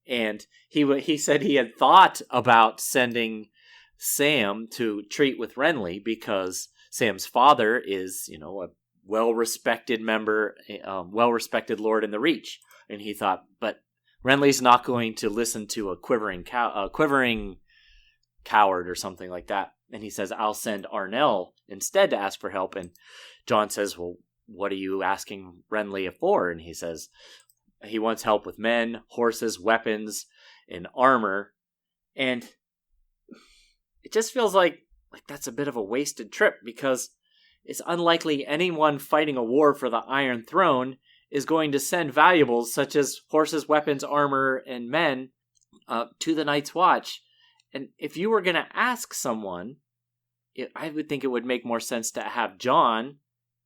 And he said he had thought about sending Sam to treat with Renly because Sam's father is, a well-respected member, well-respected lord in the Reach. And he thought, but Renly's not going to listen to a quivering coward or something like that. And he says, I'll send Arnell instead to ask for help. And Jon says, well, what are you asking Renly for? And he says he wants help with men, horses, weapons, and armor. And it just feels like that's a bit of a wasted trip because it's unlikely anyone fighting a war for the Iron Throne is going to send valuables such as horses, weapons, armor, and men to the Night's Watch. And if you were going to ask someone, I would think it would make more sense to have Jon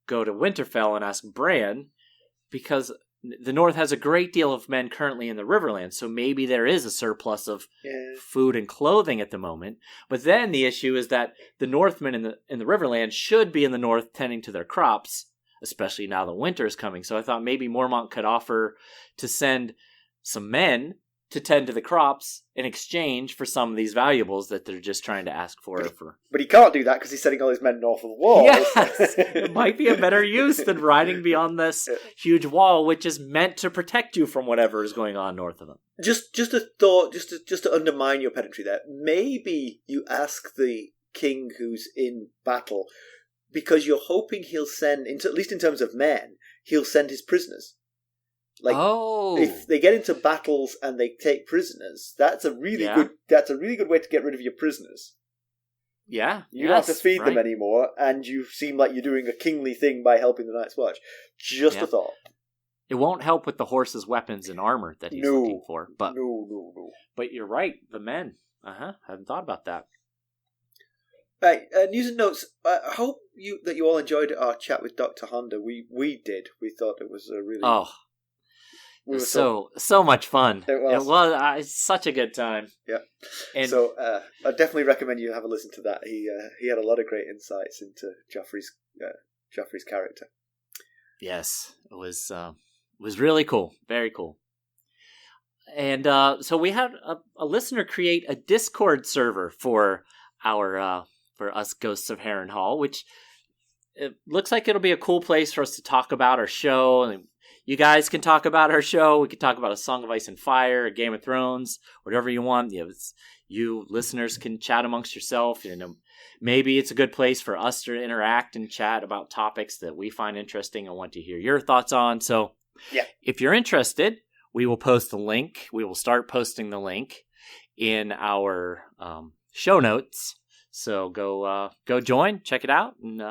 go to Winterfell and ask Bran, because the North has a great deal of men currently in the Riverlands, so maybe there is a surplus of food and clothing at the moment. But then the issue is that the Northmen in the Riverlands should be in the North tending to their crops, especially now that winter is coming. So I thought maybe Mormont could offer to send some men to tend to the crops in exchange for some of these valuables that they're just trying to ask for. But he can't do that because he's sending all his men north of the wall. Yes! It might be a better use than riding beyond this huge wall, which is meant to protect you from whatever is going on north of them. Just a thought, just to undermine your pedantry there. Maybe you ask the king who's in battle because you're hoping he'll send, at least in terms of men, he'll send his prisoners. If they get into battles and they take prisoners, that's a really good way to get rid of your prisoners. Yeah. You don't have to feed them anymore, and you seem like you're doing a kingly thing by helping the Night's Watch. Just a thought. It won't help with the horses, weapons, and armor that he's looking for. But No. But you're right, the men. Hadn't thought about that. Right, news and notes. I hope that you all enjoyed our chat with Dr. Honda. We did. We thought it was a really... It was so much fun. It was such a good time. Yeah. And so I definitely recommend you have a listen to that. He had a lot of great insights into Joffrey's character. Yes, it was really cool. Very cool. And so we had a listener create a Discord server for for us Ghosts of Harrenhal, which it looks like it'll be a cool place for us to talk about our show. And you guys can talk about our show. We can talk about A Song of Ice and Fire, a Game of Thrones, whatever you want. You listeners can chat amongst yourself. Maybe it's a good place for us to interact and chat about topics that we find interesting and want to hear your thoughts on. So if you're interested, we will post the link. We will start posting the link in our show notes. So go join, check it out, and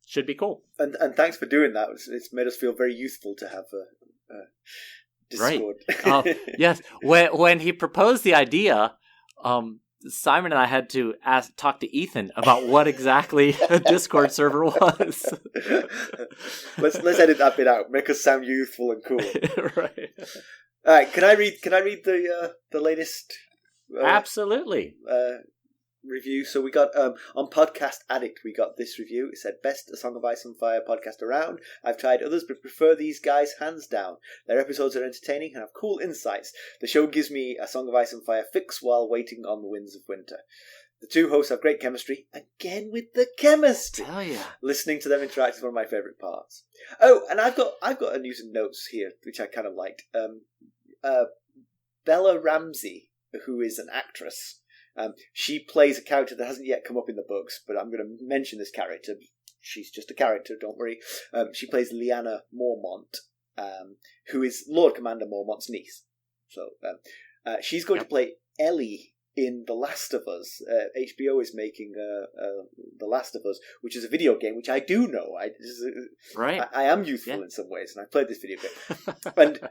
should be cool. And thanks for doing that. It's made us feel very youthful to have a Discord. Right. Yes. When he proposed the idea, Simon and I had to talk to Ethan about what exactly a Discord server was. Let's edit that bit out. Make us sound youthful and cool. Right. All right. Can I read the latest? Absolutely. Review. So we got on Podcast Addict, we got this review. It said, best A Song of Ice and Fire podcast around. I've tried others but prefer these guys hands down. Their episodes are entertaining and have cool insights. The show gives me A Song of Ice and Fire fix while waiting on the winds of winter. The two hosts have great chemistry. Again with the chemistry. Oh yeah. Listening to them interact is one of my favourite parts. Oh, and I've got a news and notes here which I kind of liked. Bella Ramsey, who is an actress. She plays a character that hasn't yet come up in the books, but I'm going to mention this character. She's just a character, don't worry. She plays Lyanna Mormont, who is Lord Commander Mormont's niece. So she's going to play Ellie in The Last of Us. HBO is making The Last of Us, which is a video game, which I do know. I am youthful in some ways, and I played this video game. And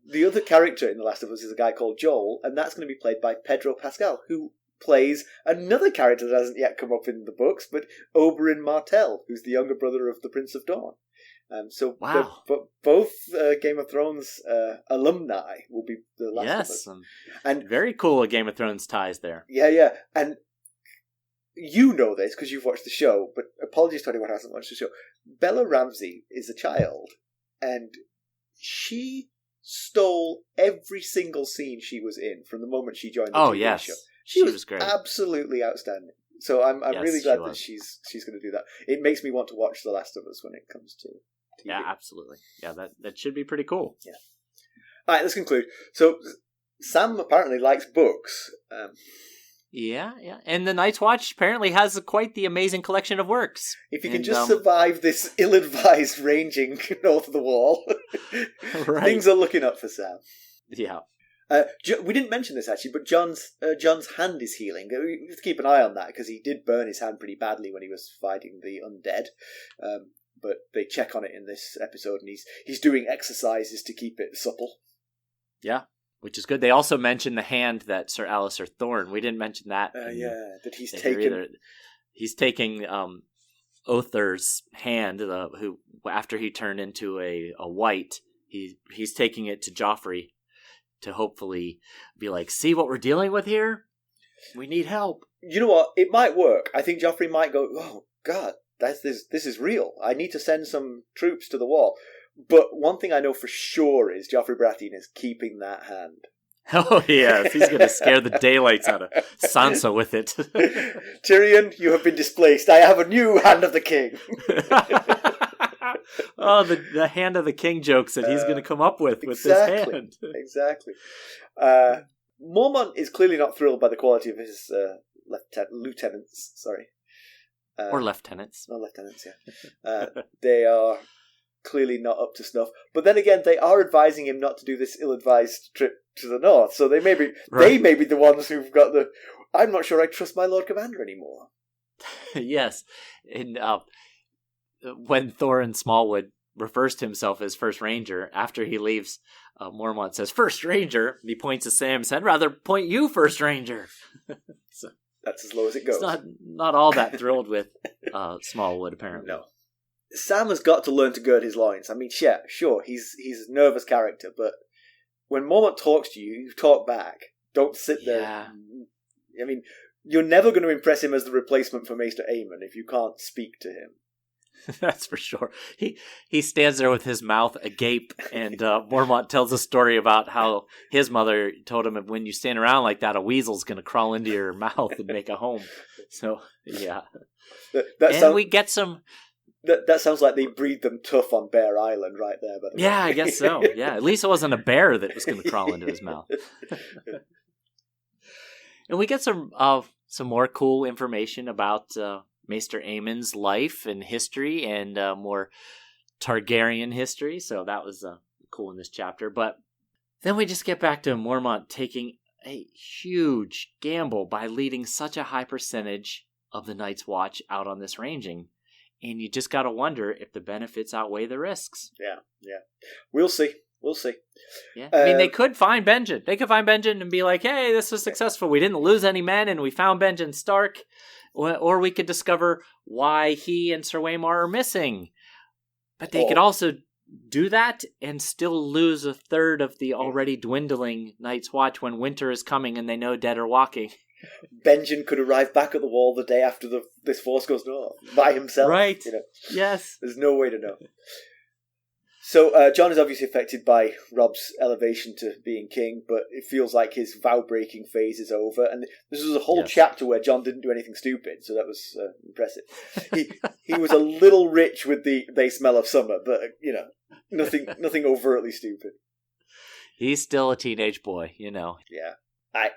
the other character in The Last of Us is a guy called Joel, and that's going to be played by Pedro Pascal, who plays another character that hasn't yet come up in the books, but Oberyn Martell, who's the younger brother of the Prince of Dawn. Wow. Both Game of Thrones alumni will be the Last of Us. And very cool Game of Thrones ties there. Yeah. And you know this because you've watched the show, but apologies to anyone who hasn't watched the show. Bella Ramsey is a child, and she stole every single scene she was in from the moment she joined the TV show. She was great. Absolutely outstanding. So I'm really glad that she's going to do that. It makes me want to watch The Last of Us when it comes to TV. Yeah, absolutely. Yeah, that should be pretty cool. Yeah. All right, let's conclude. So Sam apparently likes books. Yeah. And the Night's Watch apparently has quite the amazing collection of works. If you can just survive this ill-advised ranging north of the wall, things are looking up for Sam. Yeah. We didn't mention this actually, but John's hand is healing. We have to keep an eye on that because he did burn his hand pretty badly when he was fighting the undead. But they check on it in this episode, and he's doing exercises to keep it supple. Yeah, which is good. They also mentioned the hand that Sir Alistair Thorne. We didn't mention that. That he's taken. He's taking Other's hand, who after he turned into a white, he's taking it to Joffrey to hopefully be like, see what we're dealing with here? We need help. You know what? It might work. I think Joffrey might go, oh, God, this is real. I need to send some troops to the wall. But one thing I know for sure is Joffrey Baratheon is keeping that hand. Oh, yes. He's going to scare the daylights out of Sansa with it. Tyrion, you have been displaced. I have a new Hand of the King. Oh, the Hand of the King jokes that he's going to come up with this hand. Exactly. Mormont is clearly not thrilled by the quality of his lieutenants. Sorry. Or lieutenants. No, lieutenants, yeah. They are clearly not up to snuff. But then again, they are advising him not to do this ill-advised trip to the north. So they may be the ones who've got the... I'm not sure I trust my Lord Commander anymore. Yes. And when Thoren Smallwood refers to himself as First Ranger, after he leaves, Mormont says, First Ranger, and he points to Sam and said, rather point you, First Ranger. So that's as low as it goes. He's not all that thrilled with Smallwood, apparently. No. Sam has got to learn to gird his loins. I mean, sure, he's a nervous character, but when Mormont talks to you, you talk back. Don't sit there. Yeah. I mean, you're never going to impress him as the replacement for Maester Aemon if you can't speak to him. That's for sure. He stands there with his mouth agape, and Mormont tells a story about how his mother told him, when you stand around like that, a weasel's going to crawl into your mouth and make a home. So, yeah. We get some... That sounds like they breed them tough on Bear Island right there. By the way. I guess so. Yeah, at least it wasn't a bear that was going to crawl into his mouth. And we get some more cool information about Maester Aemon's life and history, and more Targaryen history. So that was cool in this chapter. But then we just get back to Mormont taking a huge gamble by leading such a high percentage of the Night's Watch out on this ranging. And you just got to wonder if the benefits outweigh the risks. Yeah. We'll see. Yeah, I mean, they could find Benjen. They could find Benjen and be like, hey, this was successful. We didn't lose any men, and we found Benjen Stark. Or we could discover why he and Sir Waymar are missing. But they could also do that and still lose a third of the already dwindling Night's Watch when winter is coming and they know dead are walking. Benjen could arrive back at the wall the day after this force goes north by himself. Right. You know. Yes. There's no way to know. So John is obviously affected by Rob's elevation to being king, but it feels like his vow-breaking phase is over. And this was a whole chapter where John didn't do anything stupid, so that was impressive. He was a little rich with the "they smell of summer," but nothing overtly stupid. He's still a teenage boy, Yeah.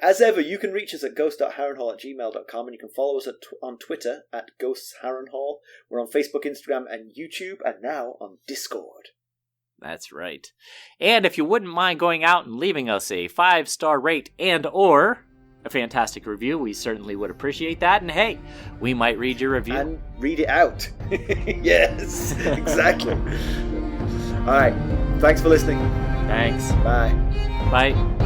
As ever, you can reach us at ghost.harrenhall@gmail.com, and you can follow us on Twitter at ghostsharrenhall. We're on Facebook, Instagram, and YouTube, and now on Discord. That's right. And if you wouldn't mind going out and leaving us a 5-star rate and/or a fantastic review, we certainly would appreciate that. And hey, we might read your review. And read it out. Yes, exactly. All right. Thanks for listening. Thanks. Bye. Bye.